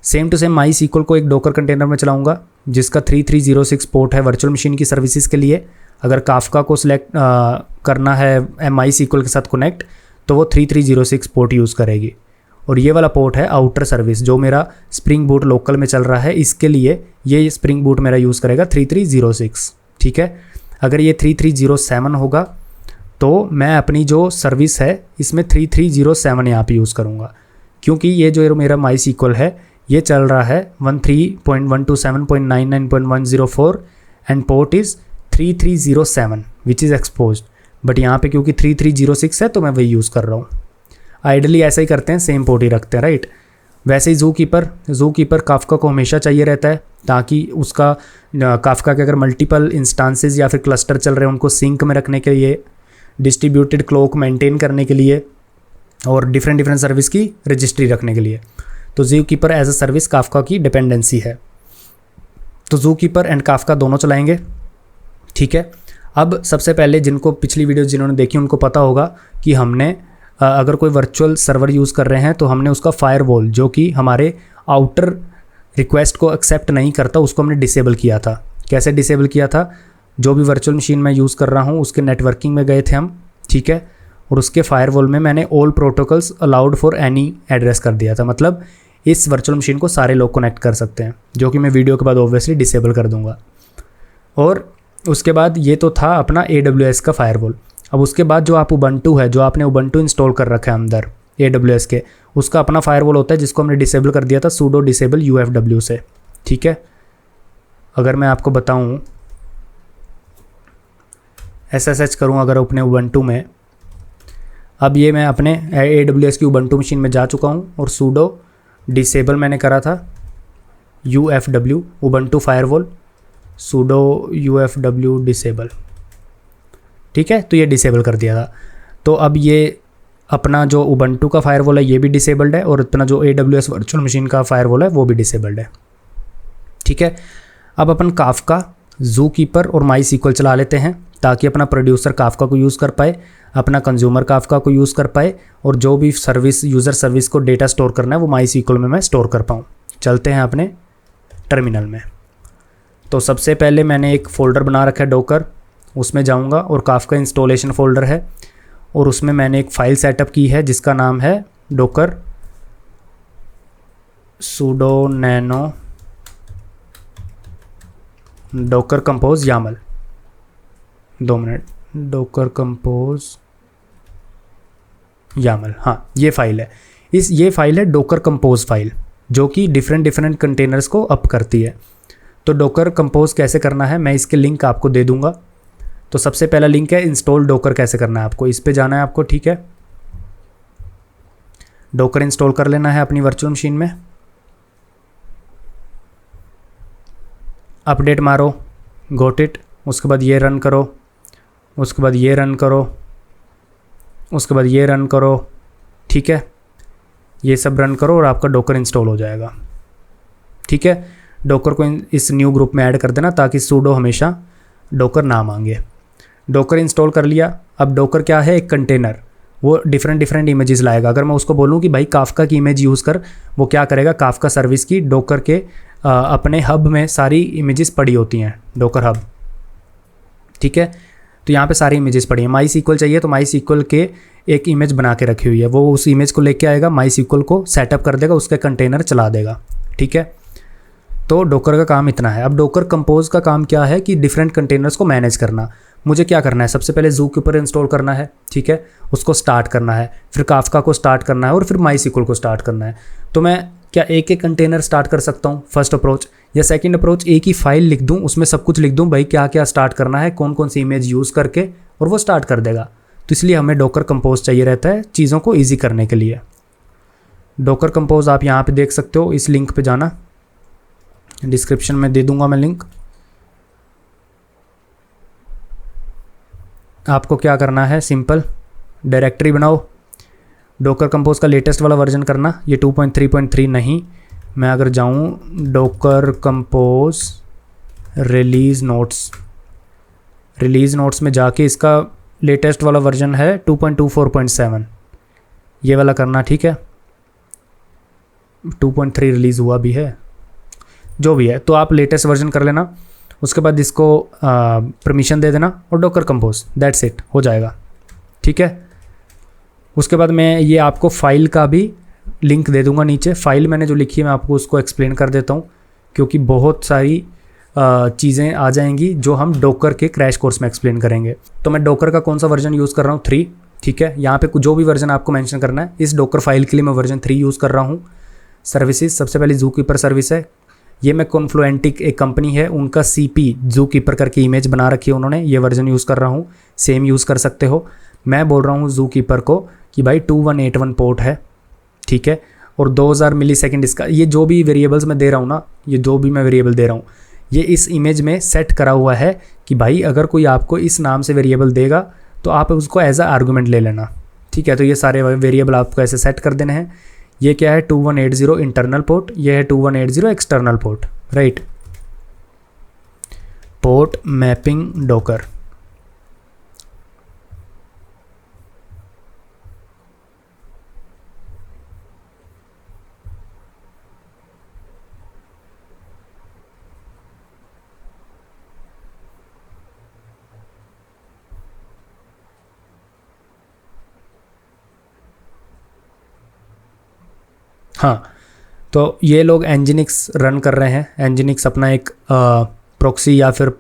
सेम टू सेम MySQL को एक डोकर कंटेनर में चलाऊंगा जिसका 3306 पोर्ट है वर्चुअल मशीन की सर्विसेज के लिए। अगर काफका को सिलेक्ट करना है MySQL के साथ कनेक्ट तो वो 3306 पोर्ट यूज़ करेगी। और ये वाला पोर्ट है आउटर सर्विस जो मेरा स्प्रिंग बूट लोकल में चल रहा है, इसके लिए ये स्प्रिंग बूट मेरा यूज़ करेगा 3306, ठीक है। अगर ये 3307 होगा तो मैं अपनी जो सर्विस है इसमें 3307 यहाँ पे यूज़ करूँगा क्योंकि ये जो मेरा MySQL है ये चल रहा है 13.127.99.104 and port is 3307 which is exposed. But यहाँ पे क्योंकि 3306 है तो मैं वही यूज़ कर रहा हूँ। आइडली ऐसा ही करते हैं, सेम पोर्ट ही रखते हैं, राइट। वैसे ही ज़ू कीपर काफ्का को हमेशा चाहिए रहता है, ताकि उसका काफ्का के अगर मल्टीपल इंस्टांसेस या फिर क्लस्टर चल रहे हैं उनको सिंक में रखने के लिए, डिस्ट्रीब्यूटेड क्लॉक मेंटेन करने के लिए और डिफरेंट सर्विस की रजिस्ट्री रखने के लिए। तो zookeeper as a service Kafka की डिपेंडेंसी है। तो ज़ू कीपर एंड काफ्का दोनों चलाएंगे, ठीक है। अब सबसे पहले जिनको पिछली वीडियो जिन्होंने देखी उनको पता होगा कि हमने अगर कोई वर्चुअल सर्वर यूज़ कर रहे हैं तो हमने उसका फायरवॉल, जो कि हमारे आउटर रिक्वेस्ट को एक्सेप्ट नहीं करता, उसको हमने डिसेबल किया था। कैसे डिसेबल किया था? जो भी वर्चुअल मशीन मैं यूज़ कर रहा हूँ उसके नेटवर्किंग में गए थे हम, ठीक है, और उसके फायरवॉल में मैंने all protocols allowed for any address कर दिया था। मतलब इस वर्चुअल मशीन को सारे लोग कनेक्ट कर सकते हैं, जो कि मैं वीडियो के बाद ऑब्वियसली डिसेबल कर दूंगा। और उसके बाद ये तो था अपना AWS का फायरवॉल। अब उसके बाद जो आप उबंटू है, जो आपने उबंटू इंस्टॉल कर रखा है अंदर AWS के, उसका अपना फायरवॉल होता है जिसको हमने डिसेबल कर दिया था sudo disable UFW से, ठीक है। अगर मैं आपको बताऊं, SSH करूं अगर अपने उबंटू में, अब ये मैं अपने AWS की उबंटू मशीन में जा चुका हूं और sudo disable मैंने करा था UFW Ubuntu firewall, sudo UFW disable, ठीक है। तो ये डिसेबल कर दिया था। तो अब ये अपना जो उबंटू का फायरवॉल है ये भी डिसेबल्ड है और अपना जो AWS वर्चुअल मशीन का फायरवॉल है वो भी डिसेबल्ड है, ठीक है। अब अपन काफ्का, ज़ू कीपर और MySQL चला लेते हैं, ताकि अपना प्रोड्यूसर काफ्का को यूज़ कर पाए, अपना कंज्यूमर काफ्का को यूज़ कर पाए, और जो भी सर्विस यूज़र सर्विस को डेटा स्टोर करना है वो MySQL में मैं स्टोर कर पाऊँ। चलते हैं अपने टर्मिनल में। तो सबसे पहले मैंने एक फ़ोल्डर बना रखा है डोकर, उसमें जाऊंगा और काफ्का इंस्टॉलेशन फ़ोल्डर है और उसमें मैंने एक फ़ाइल सेटअप की है जिसका नाम है docker sudo nano docker compose YAML। 2 minute, docker compose YAML, हाँ ये फाइल है। ये फाइल है डोकर कंपोज फाइल, जो कि डिफरेंट कंटेनर्स को अप करती है। तो डोकर कंपोज कैसे करना है मैं इसके लिंक आपको दे दूंगा। तो सबसे पहला लिंक है इंस्टॉल डोकर कैसे करना है आपको, इस पे जाना है आपको, ठीक है। डोकर इंस्टॉल कर लेना है अपनी वर्चुअल मशीन में, अपडेट मारो, गोट इट, उसके बाद ये रन करो, उसके बाद ये रन करो, उसके बाद ये रन करो, ठीक है। ये सब रन करो और आपका डोकर इंस्टॉल हो जाएगा, ठीक है। डोकर को इस न्यू ग्रुप में ऐड कर देना ताकि सूडो हमेशा डोकर ना मांगे। डोकर इंस्टॉल कर लिया। अब डोकर क्या है? एक कंटेनर, वो डिफरेंट इमेजेस लाएगा। अगर मैं उसको बोलूँ कि भाई काफ्का की इमेज यूज़ कर, वो क्या करेगा? काफ्का सर्विस की डोकर के अपने हब में सारी इमेजेस पड़ी होती हैं, डोकर हब, ठीक है। तो यहाँ पे सारी इमेजेस पड़ी हैं। MySQL चाहिए तो MySQL के एक इमेज बना के रखी हुई है, वो उस इमेज को लेके आएगा, MySQL को सेटअप कर देगा, उसके कंटेनर चला देगा, ठीक है। तो डोकर का काम इतना है। अब डोकर कंपोज का काम क्या है कि डिफरेंट कंटेनर्स को मैनेज करना। मुझे क्या करना है? सबसे पहले ज़ू के ऊपर इंस्टॉल करना है, ठीक है, उसको स्टार्ट करना है, फिर काफ्का को स्टार्ट करना है और फिर MySQL को स्टार्ट करना है। तो मैं क्या एक कंटेनर स्टार्ट कर सकता हूँ फर्स्ट अप्रोच, या सेकंड अप्रोच एक ही फाइल लिख दूँ, उसमें सब कुछ लिख दूँ भाई क्या क्या स्टार्ट करना है, कौन कौन सी इमेज यूज़ करके, और वो स्टार्ट कर देगा। तो इसलिए हमें डोकर कंपोज चाहिए रहता है चीज़ों को ईजी करने के लिए। डोकर कंपोज आप यहाँ पे देख सकते हो, इस लिंक पे जाना, डिस्क्रिप्शन में दे दूंगा मैं लिंक। आपको क्या करना है? सिंपल डायरेक्टरी बनाओ, डोकर कंपोज का लेटेस्ट वाला वर्जन करना, ये 2.3.3 नहीं। मैं अगर जाऊँ डोकर कंपोज रिलीज़ नोट्स में जाके इसका लेटेस्ट वाला वर्जन है 2.24.7, ये वाला करना, ठीक है। 2.3 रिलीज़ हुआ भी है, जो भी है, तो आप लेटेस्ट वर्जन कर लेना। उसके बाद इसको परमिशन दे देना और डोकर कंपोज, दैट्स इट, हो जाएगा, ठीक है। उसके बाद मैं ये आपको फ़ाइल का भी लिंक दे दूंगा नीचे। फ़ाइल मैंने जो लिखी है मैं आपको उसको एक्सप्लेन कर देता हूँ, क्योंकि बहुत सारी चीज़ें आ जाएंगी जो हम डोकर के क्रैश कोर्स में एक्सप्लेन करेंगे। तो मैं डोकर का कौन सा वर्जन यूज़ कर रहा हूँ? 3, ठीक है। यहाँ पे जो भी वर्जन आपको मेंशन करना है, इस डोकर फाइल के लिए मैं वर्जन 3 यूज़ कर रहा हूँ। सर्विसेज सबसे पहले ज़ू कीपर सर्विस है, ये मैं कॉन्फ्लुएंटिक एक कंपनी है, उनका CP ज़ू कीपर करके इमेज बना रखी है उन्होंने, ये वर्जन यूज़ कर रहा हूँ, सेम यूज़ कर सकते हो। मैं बोल रहा हूँ जू कीपर को कि भाई 2181 पोर्ट है, ठीक है, और 2000 मिली सेकेंड इसका, ये जो भी वेरिएबल्स मैं दे रहा हूँ ना, ये जो भी मैं वेरिएबल दे रहा हूँ ये इस इमेज में सेट करा हुआ है कि भाई अगर कोई आपको इस नाम से वेरिएबल देगा तो आप उसको एज अ आर्गूमेंट ले लेना, ठीक है। तो ये सारे वेरिएबल आपको ऐसे सेट कर देने हैं। ये क्या है 2180 इंटरनल पोर्ट, ये है 2180 external port, right. Port mapping Docker, हाँ, तो ये लोग एनजिनिक्स रन कर रहे हैं। एनजिनिक्स अपना एक प्रॉक्सी या फिर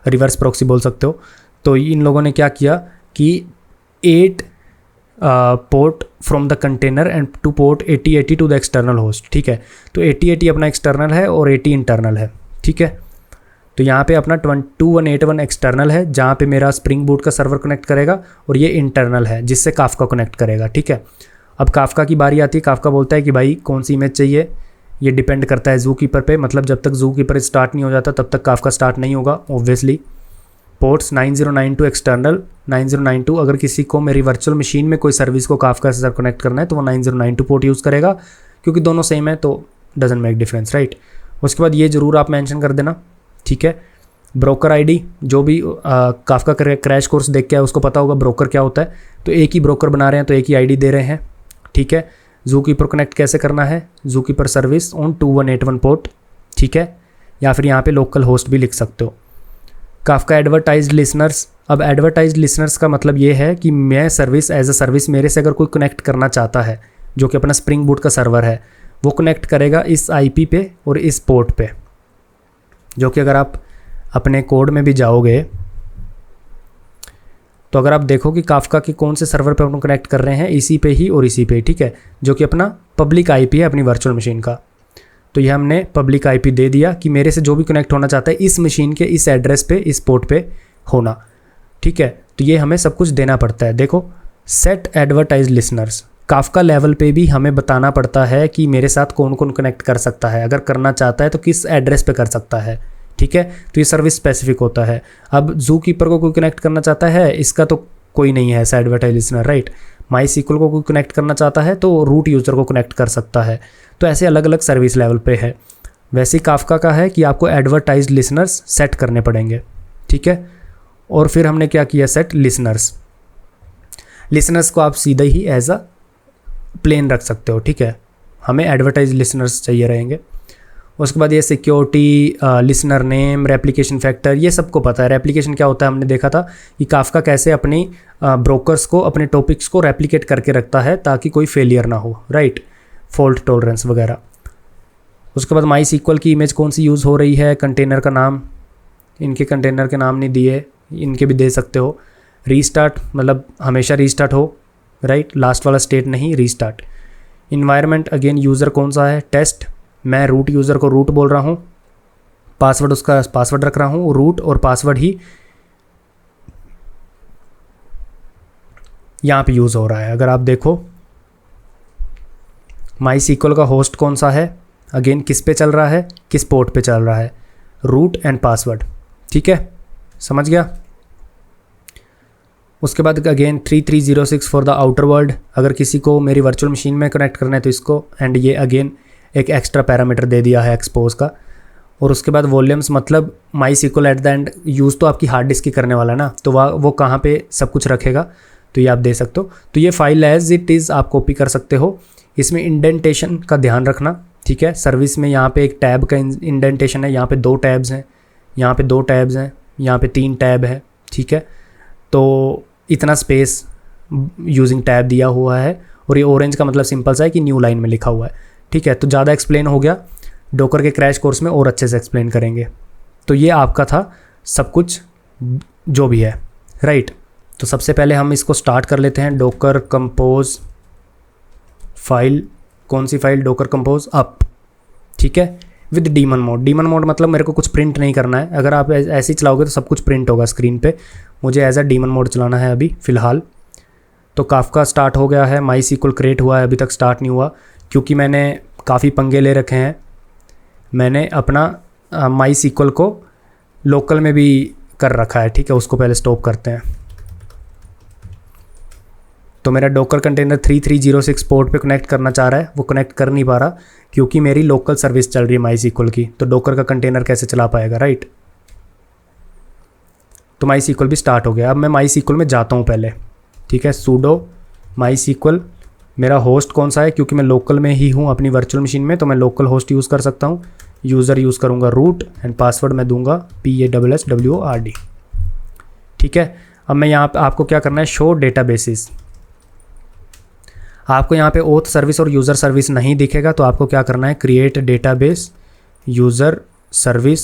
रिवर्स प्रॉक्सी बोल सकते हो। तो इन लोगों ने क्या किया कि 8 port from the container and to port 8080 to the external host, ठीक है। तो 8080 अपना एक्सटर्नल है और 80 इंटरनल है, ठीक है। तो यहाँ पे अपना 2181 एक्सटर्नल है जहाँ पे मेरा स्प्रिंग बूट का सर्वर कनेक्ट करेगा, और ये इंटरनल है जिससे काफका कनेक्ट करेगा, ठीक है। अब काफका की बारी आती है। काफका बोलता है कि भाई कौन सी इमेज चाहिए, ये डिपेंड करता है जू कीपर पे, मतलब जब तक जू कीपर स्टार्ट नहीं हो जाता तब तक काफका स्टार्ट नहीं होगा ऑब्वियसली। पोर्ट्स 9092 एक्सटर्नल, 9092 अगर किसी को मेरी वर्चुअल मशीन में कोई सर्विस को काफका से कनेक्ट करना है तो वो 9092 पोर्ट यूज़ करेगा, क्योंकि दोनों सेम है तो डजंट मेक डिफरेंस, राइट। उसके बाद ये ज़रूर आप मेंशन कर देना, ठीक है। ब्रोकर आईडी, जो भी काफका क्रैश कोर्स देख के है उसको पता होगा ब्रोकर क्या होता है। तो एक ही ब्रोकर बना रहे हैं तो एक ही आईडी दे रहे हैं, ठीक है। जू कीपर कनेक्ट कैसे करना है, जू कीपर सर्विस ऑन 2181 पोर्ट, ठीक है, या फिर यहाँ पे लोकल होस्ट भी लिख सकते हो। काफका एडवर्टाइज्ड लिसनर्स, अब एडवर्टाइज्ड लिसनर्स का मतलब ये है कि मैं सर्विस एज अ सर्विस मेरे से अगर कोई कनेक्ट करना चाहता है जो कि अपना स्प्रिंग बूट का सर्वर है, वो कनेक्ट करेगा इस आईपी पे और इस पोर्ट पे, जो कि अगर आप अपने कोड में भी जाओगे तो अगर आप देखो कि काफका के कौन से सर्वर पे अपन कनेक्ट कर रहे हैं, इसी पे ही और इसी पे ही, ठीक है, जो कि अपना पब्लिक आईपी है अपनी वर्चुअल मशीन का। तो ये हमने पब्लिक आईपी दे दिया कि मेरे से जो भी कनेक्ट होना चाहता है इस मशीन के इस एड्रेस पे इस पोर्ट पे होना, ठीक है। तो ये हमें सब कुछ देना पड़ता है। देखो set advertise listeners, Kafka level पे भी हमें बताना पड़ता है कि मेरे साथ कौन कौन कनेक्ट कर सकता है, अगर करना चाहता है तो किस एड्रेस पे कर सकता है, ठीक है। तो ये सर्विस स्पेसिफिक होता है। अब जू कीपर को कोई कनेक्ट करना चाहता है, इसका तो कोई नहीं है ऐसा एडवर्टाइज लिसनर, राइट। माई सीक्वल को कोई कनेक्ट करना चाहता है तो रूट यूज़र को कनेक्ट कर सकता है। तो ऐसे अलग अलग सर्विस लेवल पे है। वैसे काफका का है कि आपको एडवर्टाइज लिसनर्स सेट करने पड़ेंगे, ठीक है। और फिर हमने क्या किया, सेट लिसनर्स। लिसनर्स को आप सीधे ही एज अ प्लेन रख सकते हो, ठीक है। हमें एडवर्टाइज लिसनर्स चाहिए रहेंगे। उसके बाद ये security, listener name, replication factor, ये सबको पता है। रेप्लिकेशन क्या होता है, हमने देखा था कि काफका कैसे अपनी ब्रोकर्स को अपने टॉपिक्स को रेप्लिकेट करके रखता है ताकि कोई फेलियर ना हो, राइट, फॉल्ट टॉलरेंस वगैरह। उसके बाद माई सीक्वल की इमेज कौन सी यूज़ हो रही है, कंटेनर का नाम, इनके कंटेनर के नाम नहीं दिए, इनके भी दे सकते हो। रीस्टार्ट मतलब हमेशा रीस्टार्ट हो, राइट, लास्ट वाला स्टेट नहीं, रीस्टार्ट। इन्वायरमेंट अगेन यूज़र कौन सा है, टेस्ट, मैं रूट यूज़र को रूट बोल रहा हूँ, पासवर्ड उसका पासवर्ड रख रहा हूँ, रूट और पासवर्ड ही यहाँ पे यूज़ हो रहा है। अगर आप देखो माई सीक्वल का होस्ट कौन सा है, अगेन किस पे चल रहा है, किस पोर्ट पे चल रहा है, रूट एंड पासवर्ड, ठीक है, समझ गया। उसके बाद again 3306 for the outer world, अगर किसी को मेरी वर्चुअल मशीन में कनेक्ट करना है तो इसको, एंड ये अगेन एक एक्स्ट्रा पैरामीटर दे दिया है एक्सपोज का। और उसके बाद वॉल्यूम्स, मतलब MySQL at the end use तो आपकी हार्ड डिस्क की करने वाला है ना, तो वो कहाँ पे सब कुछ रखेगा, तो ये आप दे सकते हो। तो ये फाइल एज इट इज़ आप कॉपी कर सकते हो। इसमें इंडेंटेशन का ध्यान रखना, ठीक है। सर्विस में यहाँ पे एक टैब का इंडेंटेशन है, यहाँ पे 2 टैब्स हैं, यहाँ पे 2 टैब्स हैं, यहाँ पे 3 टैब है, ठीक है। तो इतना स्पेस यूजिंग टैब दिया हुआ है, और ये ऑरेंज का मतलब सिंपल सा है कि न्यू लाइन में लिखा हुआ है, ठीक है। तो ज़्यादा एक्सप्लेन हो गया, डोकर के क्रैश कोर्स में और अच्छे से एक्सप्लेन करेंगे। तो ये आपका था सब कुछ जो भी है, राइट। तो सबसे पहले हम इसको स्टार्ट कर लेते हैं। डोकर कंपोज फाइल, कौन सी फाइल, डोकर कंपोज अप, ठीक है, with demon mode. Demon mode मतलब मेरे को कुछ प्रिंट नहीं करना है, अगर आप ऐसे ही चलाओगे तो सब कुछ प्रिंट होगा स्क्रीन पे। मुझे एज अ डीमन मोड चलाना है अभी फ़िलहाल। तो काफका स्टार्ट हो गया है, माई सीक्वल क्रिएट हुआ है, अभी तक स्टार्ट नहीं हुआ क्योंकि मैंने काफ़ी पंगे ले रखे हैं। मैंने अपना माई सीक्वल को लोकल में भी कर रखा है, ठीक है, उसको पहले स्टॉप करते हैं। तो मेरा डॉकर कंटेनर 3306 पोर्ट पे कनेक्ट करना चाह रहा है, वो कनेक्ट कर नहीं पा रहा क्योंकि मेरी लोकल सर्विस चल रही है माई सीक्वल की। तो डॉकर का कंटेनर कैसे चला पाएगा, राइट। तो माई सीक्वल भी स्टार्ट हो गया। अब मैं माई सीक्वल में जाता हूँ पहले, ठीक है, सूडो माई सीक्वल। मेरा होस्ट कौन सा है, क्योंकि मैं लोकल में ही हूँ अपनी वर्चुअल मशीन में, तो मैं लोकल होस्ट यूज़ कर सकता हूँ। यूज़र यूज़ करूँगा रूट एंड पासवर्ड मैं दूंगा PASSWORD, ठीक है। अब मैं यहाँ पे आपको क्या करना है, शो डेटाबेसेस। आपको यहाँ पे ओथ सर्विस और यूज़र सर्विस नहीं दिखेगा, तो आपको क्या करना है, क्रिएट डेटाबेस यूज़र सर्विस।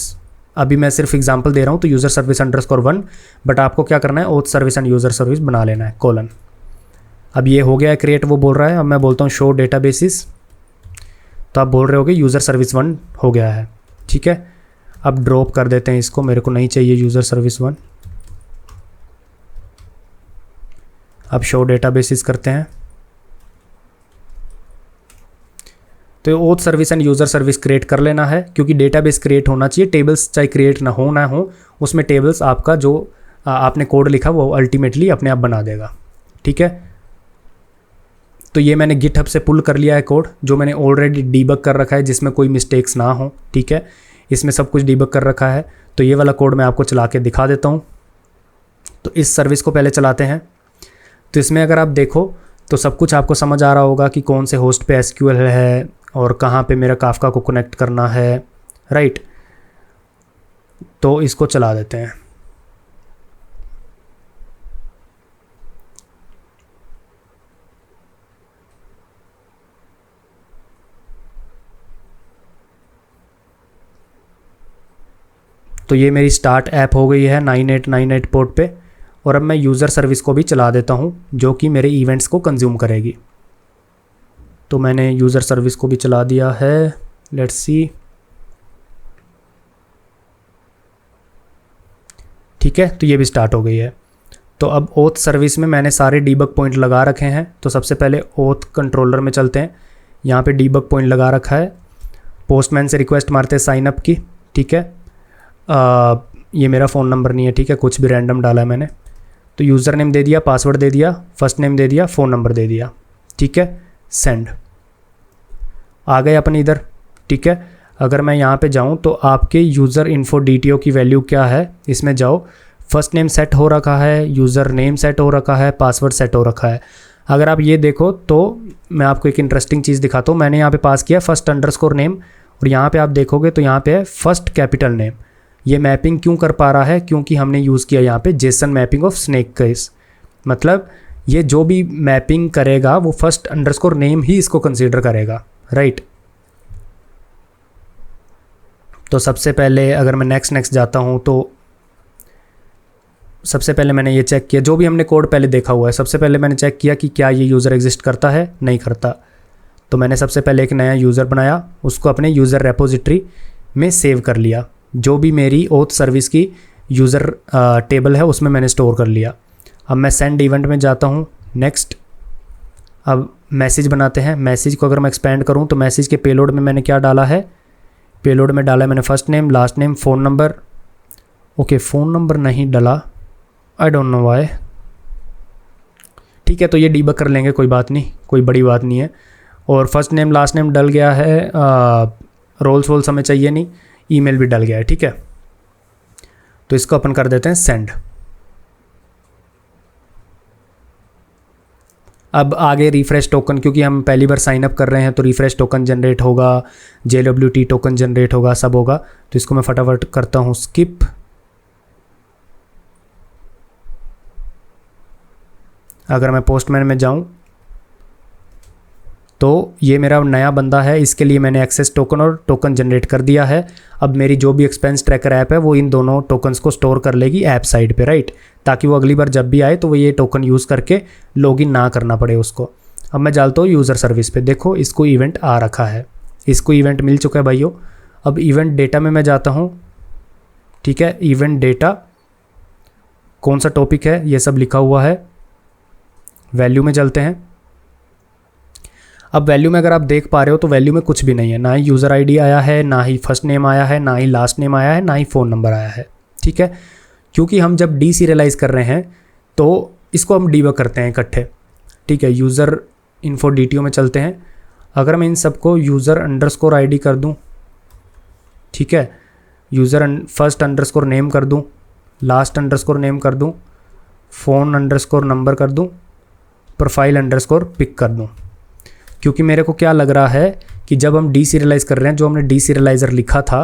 अभी मैं सिर्फ एग्जांपल दे रहा हूँ, तो यूज़र सर्विस _1, बट आपको क्या करना है, oath service end user service बना लेना है, कोलन। अब ये हो गया है क्रिएट, वो बोल रहा है। अब मैं बोलता हूँ शो डेटाबेसेस, तो आप बोल रहे होगे यूज़र सर्विस 1 हो गया है, ठीक है। अब ड्रॉप कर देते हैं इसको, मेरे को नहीं चाहिए यूज़र सर्विस 1। अब शो डेटाबेसेस करते हैं। तो oath service end user service create कर लेना है, क्योंकि डेटाबेस क्रिएट होना चाहिए। टेबल्स चाहे क्रिएट ना हो, उसमें टेबल्स आपका जो आपने कोड लिखा वो अल्टीमेटली अपने आप बना देगा, ठीक है। तो ये मैंने गिटहब से पुल कर लिया है कोड, जो मैंने ऑलरेडी डीबग कर रखा है, जिसमें कोई मिस्टेक्स ना हो, ठीक है। इसमें सब कुछ डीबग कर रखा है। तो ये वाला कोड मैं आपको चला के दिखा देता हूँ। तो इस सर्विस को पहले चलाते हैं। तो इसमें अगर आप देखो तो सब कुछ आपको समझ आ रहा होगा कि कौन से होस्ट पे SQL है और कहाँ पे मेरा काफका को कनेक्ट करना है, राइट। तो इसको चला देते हैं। तो ये मेरी स्टार्ट ऐप हो गई है 9898 पोर्ट पे। और अब मैं यूज़र सर्विस को भी चला देता हूँ, जो कि मेरे इवेंट्स को कंज्यूम करेगी। तो मैंने यूज़र सर्विस को भी चला दिया है, लेट्स सी, ठीक है। तो ये भी स्टार्ट हो गई है। तो अब ओथ सर्विस में मैंने सारे डीबग पॉइंट लगा रखे हैं। तो सबसे पहले ओथ कंट्रोलर में चलते हैं। यहाँ पे डीबग पॉइंट लगा रखा है। पोस्टमैन से रिक्वेस्ट मारते हैं साइन अप की, ठीक है। ये मेरा फ़ोन नंबर नहीं है, ठीक है, कुछ भी रैंडम डाला है मैंने। तो यूज़र नेम दे दिया, पासवर्ड दे दिया, फर्स्ट नेम दे दिया, फ़ोन नंबर दे दिया, ठीक है। सेंड आ गए अपन इधर, ठीक है। अगर मैं यहाँ पे जाऊँ तो आपके यूज़र इन्फो DTO की वैल्यू क्या है, इसमें जाओ। फर्स्ट नेम सेट हो रखा है, यूज़र नेम सेट हो रखा है, पासवर्ड सेट हो रखा है। अगर आप ये देखो तो मैं आपको एक इंटरेस्टिंग चीज़ दिखाता हूँ। मैंने यहाँ पे पास किया फर्स्ट _ नेम, और यहाँ पे आप देखोगे तो यहाँ पे है फर्स्ट कैपिटल नेम। ये मैपिंग क्यों कर पा रहा है, क्योंकि हमने यूज़ किया यहाँ पे Jason mapping of snake case. मतलब ये जो भी मैपिंग करेगा वो फर्स्ट _ नेम ही इसको कंसीडर करेगा, राइट। तो सबसे पहले अगर मैं नेक्स्ट जाता हूँ तो सबसे पहले मैंने ये चेक किया, जो भी हमने कोड पहले देखा हुआ है, सबसे पहले मैंने चेक किया कि क्या ये यूज़र एग्जिस्ट करता है, नहीं करता। तो मैंने सबसे पहले एक नया यूज़र बनाया, उसको अपने यूज़र रेपोजिटरी में सेव कर लिया। जो भी मेरी ओथ सर्विस की यूज़र टेबल है उसमें मैंने स्टोर कर लिया। अब मैं सेंड इवेंट में जाता हूँ, नेक्स्ट। अब मैसेज बनाते हैं। मैसेज को अगर मैं एक्सपेंड करूँ तो मैसेज के पेलोड में मैंने क्या डाला है, पेलोड में डाला है मैंने first name, last name, phone number. Okay, phone number नहीं डाला, आई डोंट नो वाई, ठीक है। तो ये डीबग कर लेंगे, कोई बात नहीं, कोई बड़ी बात नहीं है। और फर्स्ट नेम लास्ट नेम डल गया है, रोल्स वोल्स हमें चाहिए नहीं, ईमेल भी डल गया है, ठीक है। तो इसको अपन कर देते हैं सेंड। अब आगे रिफ्रेश टोकन, क्योंकि हम पहली बार साइन अप कर रहे हैं तो रिफ्रेश टोकन जनरेट होगा, JWT टोकन जनरेट होगा, सब होगा। तो इसको मैं फटाफट करता हूँ स्किप। अगर मैं पोस्टमैन में जाऊँ तो ये मेरा नया बंदा है, इसके लिए मैंने एक्सेस टोकन और टोकन जनरेट कर दिया है। अब मेरी जो भी एक्सपेंस ट्रैकर ऐप है वो इन दोनों टोकन्स को स्टोर कर लेगी ऐप साइड पे, राइट, ताकि वो अगली बार जब भी आए तो वो ये टोकन यूज़ करके लॉगिन ना करना पड़े उसको। अब मैं डालता हूँ यूज़र सर्विस पे, देखो इसको इवेंट आ रखा है, इसको इवेंट मिल चुका है भाइयों। अब इवेंट डेटा में मैं जाता हूँ, ठीक है। इवेंट डेटा कौन सा टॉपिक है ये सब लिखा हुआ है, वैल्यू में चलते हैं। अब वैल्यू में अगर आप देख पा रहे हो तो वैल्यू में कुछ भी नहीं है, ना ही यूज़र आईडी आया है, ना ही फर्स्ट नेम आया है, ना ही लास्ट नेम आया है, ना ही फ़ोन नंबर आया है। ठीक है, क्योंकि हम जब डीसीरियलाइज़ कर रहे हैं तो इसको हम डीबग करते हैं इकट्ठे। ठीक है, यूज़र इन्फो डीटीओ में चलते हैं। अगर मैं इन सबको यूज़र अंडरस्कोर आईडी कर दूं, ठीक है, यूज़र फर्स्ट अंडरस्कोर नेम कर दूं, लास्ट अंडरस्कोर नेम कर दूं, फ़ोन अंडरस्कोर नंबर कर दूं, प्रोफाइल अंडरस्कोर पिक कर दूं, क्योंकि मेरे को क्या लग रहा है कि जब हम डीसीरियलाइज़ कर रहे हैं, जो हमने डीसीरियलाइज़र लिखा था,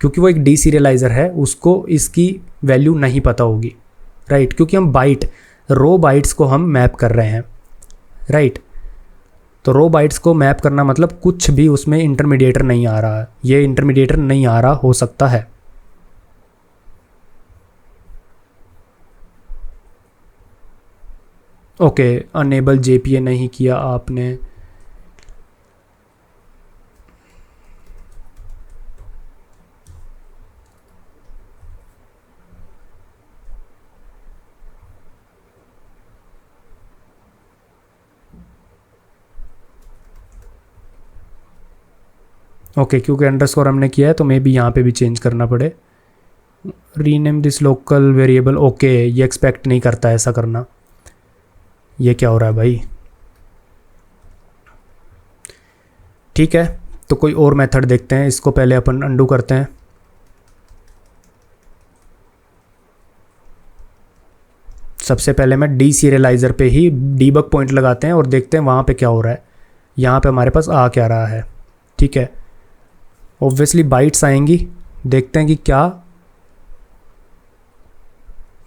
क्योंकि वो एक डीसीरियलाइज़र है, उसको इसकी वैल्यू नहीं पता होगी, राइट, क्योंकि हम बाइट रो बाइट्स को हम मैप कर रहे हैं, राइट। तो रो बाइट्स को मैप करना मतलब कुछ भी उसमें इंटरमीडिएटर नहीं आ रहा है, ये इंटरमीडिएटर नहीं आ रहा हो सकता है। ओके, अनेबल जेपीए नहीं किया आपने। ओके, क्योंकि अंडरस्कोर हमने किया है तो मे बी यहाँ पे भी चेंज करना पड़े। Rename this local variable, okay, ये एक्सपेक्ट नहीं करता ऐसा करना। ये क्या हो रहा है भाई? ठीक है, तो कोई और मेथड देखते हैं, इसको पहले अपन अंडू करते हैं। सबसे पहले मैं डी सीरियलाइज़र पे ही डीबग पॉइंट लगाते हैं और देखते हैं वहाँ पे क्या हो रहा है। यहाँ पे हमारे पास आ क्या रहा है। ठीक है, ऑब्वियसली बाइट्स आएंगी, देखते हैं कि क्या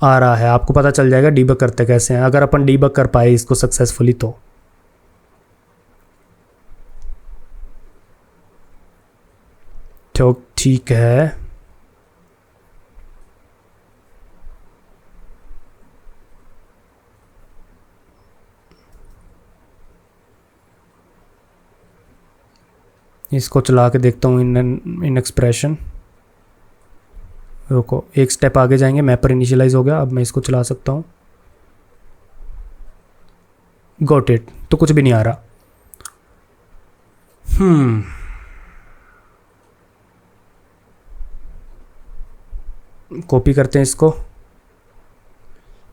आ रहा है। आपको पता चल जाएगा डीबग करते कैसे हैं, अगर अपन डीबग कर पाए इसको सक्सेसफुली तो। तो ठीक है, इसको चला के देखता हूँ इन एक्सप्रेशन। रुको, एक स्टेप आगे जाएंगे, मैपर इनिशियलाइज हो गया, अब मैं इसको चला सकता हूँ। गॉट इट, तो कुछ भी नहीं आ रहा। कॉपी करते हैं इसको,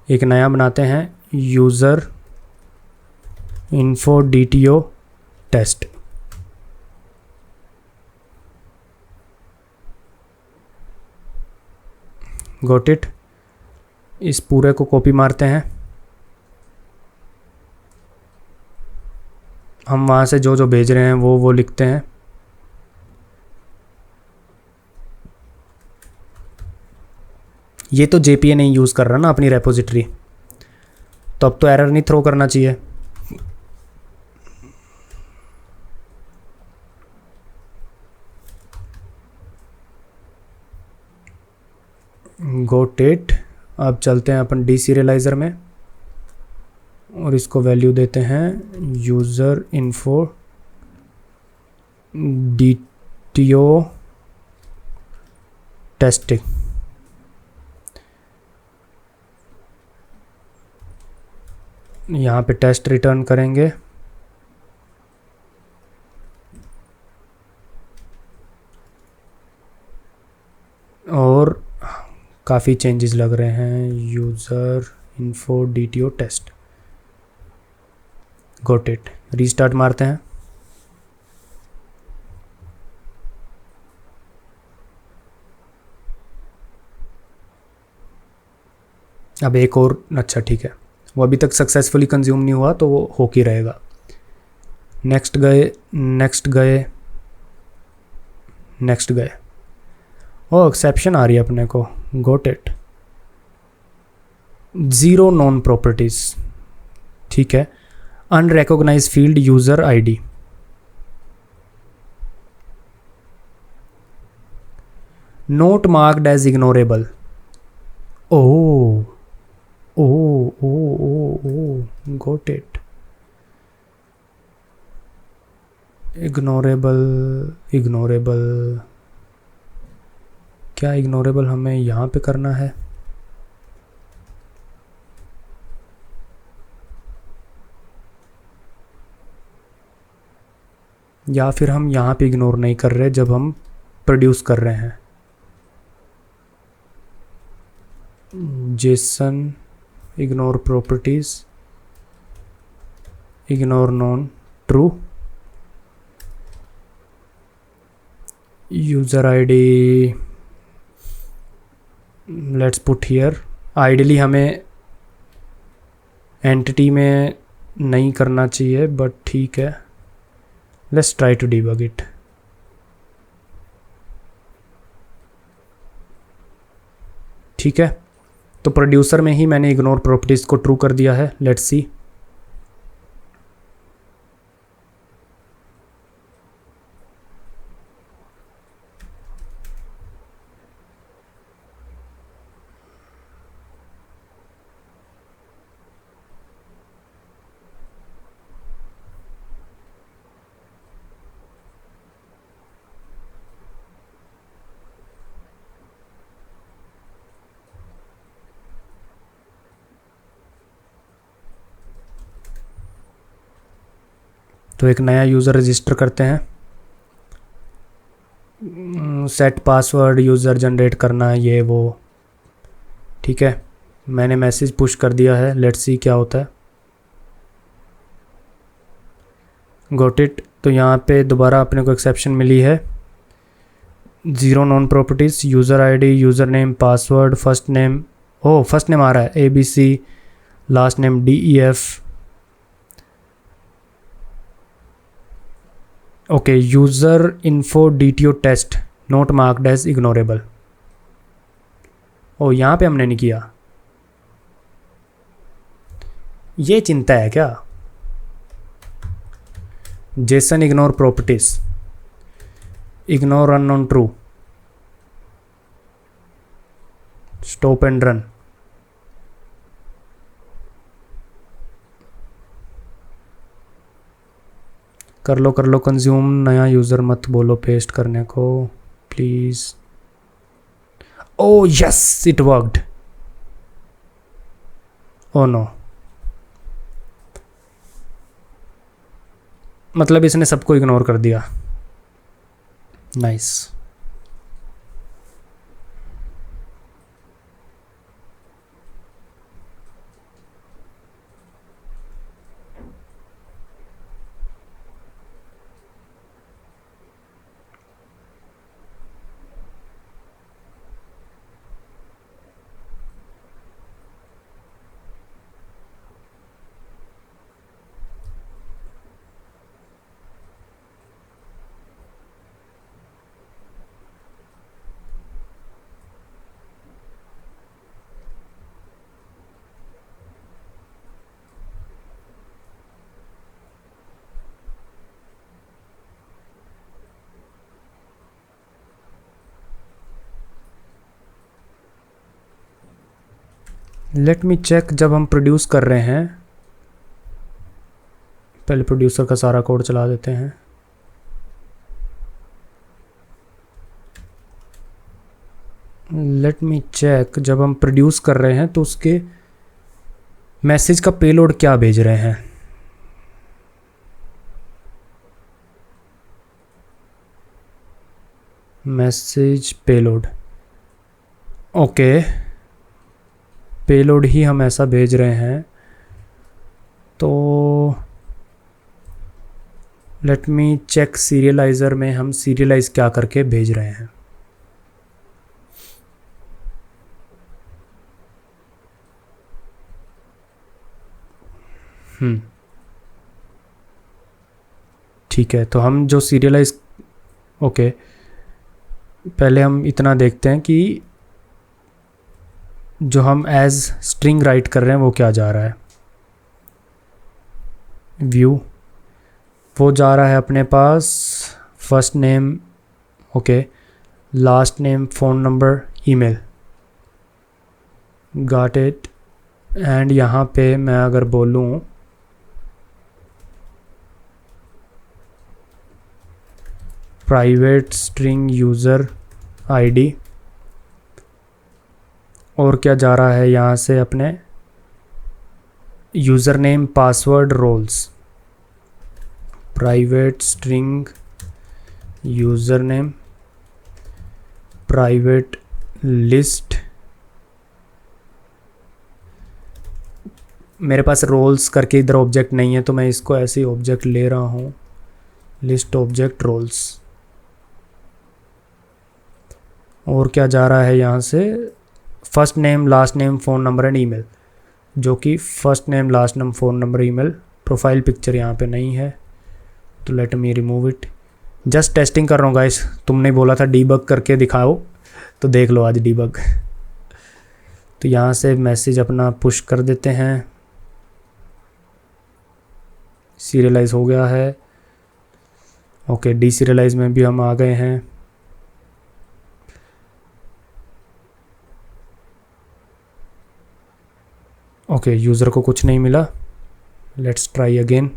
एक नया बनाते हैं, user info DTO test. Got it, इस पूरे को कॉपी मारते हैं। हम वहाँ से जो जो भेज रहे हैं वो लिखते हैं। ये तो JPA नहीं यूज़ कर रहा ना अपनी रेपोजिटरी, तो अब तो एरर नहीं थ्रो करना चाहिए। गॉट इट, अब चलते हैं अपन डी सीरियलाइज़र में और इसको वैल्यू देते हैं यूज़र इन्फो डीटीओ टेस्टिंग। यहाँ पे टेस्ट रिटर्न करेंगे और काफ़ी चेंजेस लग रहे हैं। User info DTO test, got it, restart मारते हैं। अब एक और, अच्छा ठीक है, वो अभी तक सक्सेसफुली कंज्यूम नहीं हुआ तो वो होके रहेगा। नेक्स्ट गए, नेक्स्ट गए, नेक्स्ट गए। ओ, एक्सेप्शन आ रही है अपने को, गॉट इट, 0 नॉन प्रॉपर्टीज। ठीक है, unrecognized field user ID, not marked as ignorable. Oh oh oh oh oh, got it, ignorable, ignorable, क्या इग्नोरेबल हमें यहाँ पे करना है? या फिर हम यहाँ पे इग्नोर नहीं कर रहे जब हम प्रोड्यूस कर रहे हैं। JSON ignore properties, ignore known true, user ID let's put here. Ideally हमें एंटिटी में नहीं करना चाहिए बट ठीक है, let's try to debug it. ठीक है, तो प्रोड्यूसर में ही मैंने इग्नोर प्रॉपर्टीज़ को ट्रू कर दिया है। Let's see. तो एक नया यूज़र रजिस्टर करते हैं। सेट पासवर्ड यूज़र जनरेट करना है, ये वो। ठीक है, मैंने मैसेज पुश कर दिया है। लेट्स सी क्या होता है। Got it. तो यहाँ पे दोबारा अपने को एक्सेप्शन मिली है। 0 known properties, user ID, user name, password, first name. Oh, first name आ रहा है ABC, last name DEF। Okay, user info DTO test not marked as ignorable. Oh, यहाँ पे हमने नहीं किया। ये चिंता है क्या? JSON ignore properties, ignore unknown true, stop and run. कर लो कंज्यूम। नया यूज़र मत बोलो पेस्ट करने को please. Oh yes, it worked. Oh no, मतलब इसने सबको इग्नोर कर दिया। नाइस। Let me check. जब हम प्रोड्यूस कर रहे हैं, पहले प्रोड्यूसर का सारा कोड चला देते हैं। लेट मी चेक, जब हम प्रोड्यूस कर रहे हैं तो उसके मैसेज का पेलोड क्या भेज रहे हैं। मैसेज पेलोड, ओके, पेलोड ही हम ऐसा भेज रहे हैं। तो लेट मी चेक सीरियलाइज़र में हम सीरियलाइज़ क्या करके भेज रहे हैं। ठीक है, तो हम जो सीरियलाइज, ओके, पहले हम इतना देखते हैं कि जो हम एज स्ट्रिंग राइट कर रहे हैं वो क्या जा रहा है। व्यू, वो जा रहा है अपने पास first name, okay, last name, phone number, email. Got it. And यहाँ पे मैं अगर बोलूँ प्राइवेट स्ट्रिंग यूज़र आईडी, और क्या जा रहा है यहाँ से अपने user name, password, roles. Private string user name, private list. मेरे पास रोल्स करके इधर ऑब्जेक्ट नहीं है तो मैं इसको ऐसे ही ऑब्जेक्ट ले रहा हूँ, लिस्ट ऑब्जेक्ट रोल्स। और क्या जा रहा है यहाँ से, first name last name phone number and email, जो कि first name last name phone number email. Profile picture यहाँ पे नहीं है तो let me remove it. Just testing कर रहा हूँ गाइस, तुमने बोला था डीबग करके दिखाओ तो देख लो आज डीबग। तो यहाँ से मैसेज अपना पुश कर देते हैं, सीरियलाइज हो गया है। ओके, डी सीरियलाइज में भी हम आ गए हैं। ओके, यूज़र को कुछ नहीं मिला, लेट्स ट्राई अगेन।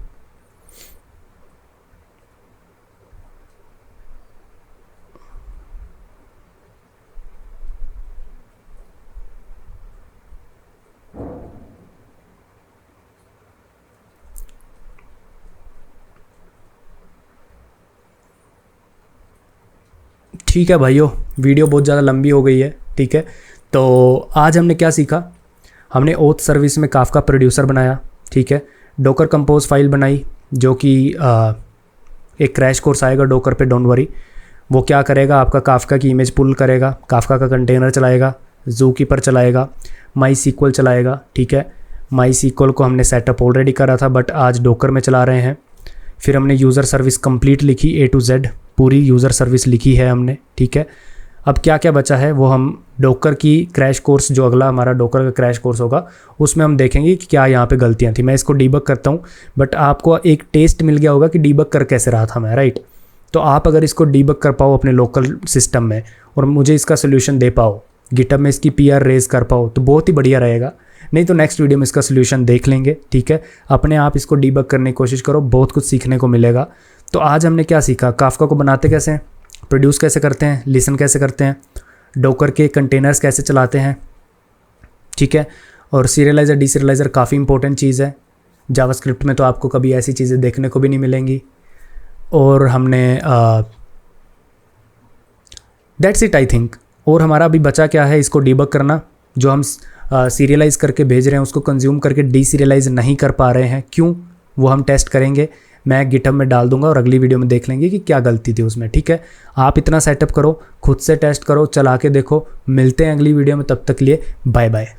ठीक है भाइयों, वीडियो बहुत ज़्यादा लंबी हो गई है, ठीक है। तो आज हमने क्या सीखा, हमने ओथ सर्विस में काफका प्रोड्यूसर बनाया, ठीक है। डोकर कंपोज फाइल बनाई, जो कि एक क्रैश कोर्स आएगा डोकर पे, डोंट वरी। वो क्या करेगा, आपका काफका की इमेज पुल करेगा, काफका का कंटेनर चलाएगा, ज़ूकीपर चलाएगा, माई सीक्वल चलाएगा, ठीक है। माई सीक्वल को हमने सेटअप ऑलरेडी करा था बट आज डोकर में चला रहे हैं। फिर हमने यूज़र सर्विस कंप्लीट लिखी, A to Z पूरी यूज़र सर्विस लिखी है हमने, ठीक है। अब क्या क्या बचा है वो हम डोकर की क्रैश कोर्स, जो अगला हमारा डोकर का क्रैश कोर्स होगा उसमें हम देखेंगे कि क्या यहाँ पे गलतियाँ थी। मैं इसको डीबग करता हूँ, बट आपको एक टेस्ट मिल गया होगा कि डीबग कर कैसे रहा था मैं, राइट। तो आप अगर इसको डीबग कर पाओ अपने लोकल सिस्टम में और मुझे इसका सोल्यूशन दे पाओ, गिटहब में इसकी PR रेज कर पाओ तो बहुत ही बढ़िया रहेगा। नहीं तो नेक्स्ट वीडियो में इसका सोल्यूशन देख लेंगे, ठीक है। अपने आप इसको डीबग करने की कोशिश करो, बहुत कुछ सीखने को मिलेगा। तो आज हमने क्या सीखा, काफका को बनाते कैसे हैं, प्रोड्यूस कैसे करते हैं, लिसन कैसे करते हैं, डोकर के कंटेनर्स कैसे चलाते हैं, ठीक है। और सीरियलाइज़र डीसीरियलाइज़र काफ़ी इंपॉर्टेंट चीज़ है, जावास्क्रिप्ट में तो आपको कभी ऐसी चीज़ें देखने को भी नहीं मिलेंगी। और हमने दैट्स इट आई थिंक। और हमारा अभी बचा क्या है, इसको डीबग करना। जो हम सीरियलाइज़ करके भेज रहे हैं उसको कंज्यूम करके डीसीरियलाइज़ नहीं कर पा रहे हैं, क्यों, वो हम टेस्ट करेंगे। मैं गिटहब में डाल दूंगा और अगली वीडियो में देख लेंगे कि क्या गलती थी उसमें, ठीक है। आप इतना सेटअप करो, खुद से टेस्ट करो, चला के देखो। मिलते हैं अगली वीडियो में, तब तक के लिए बाय बाय।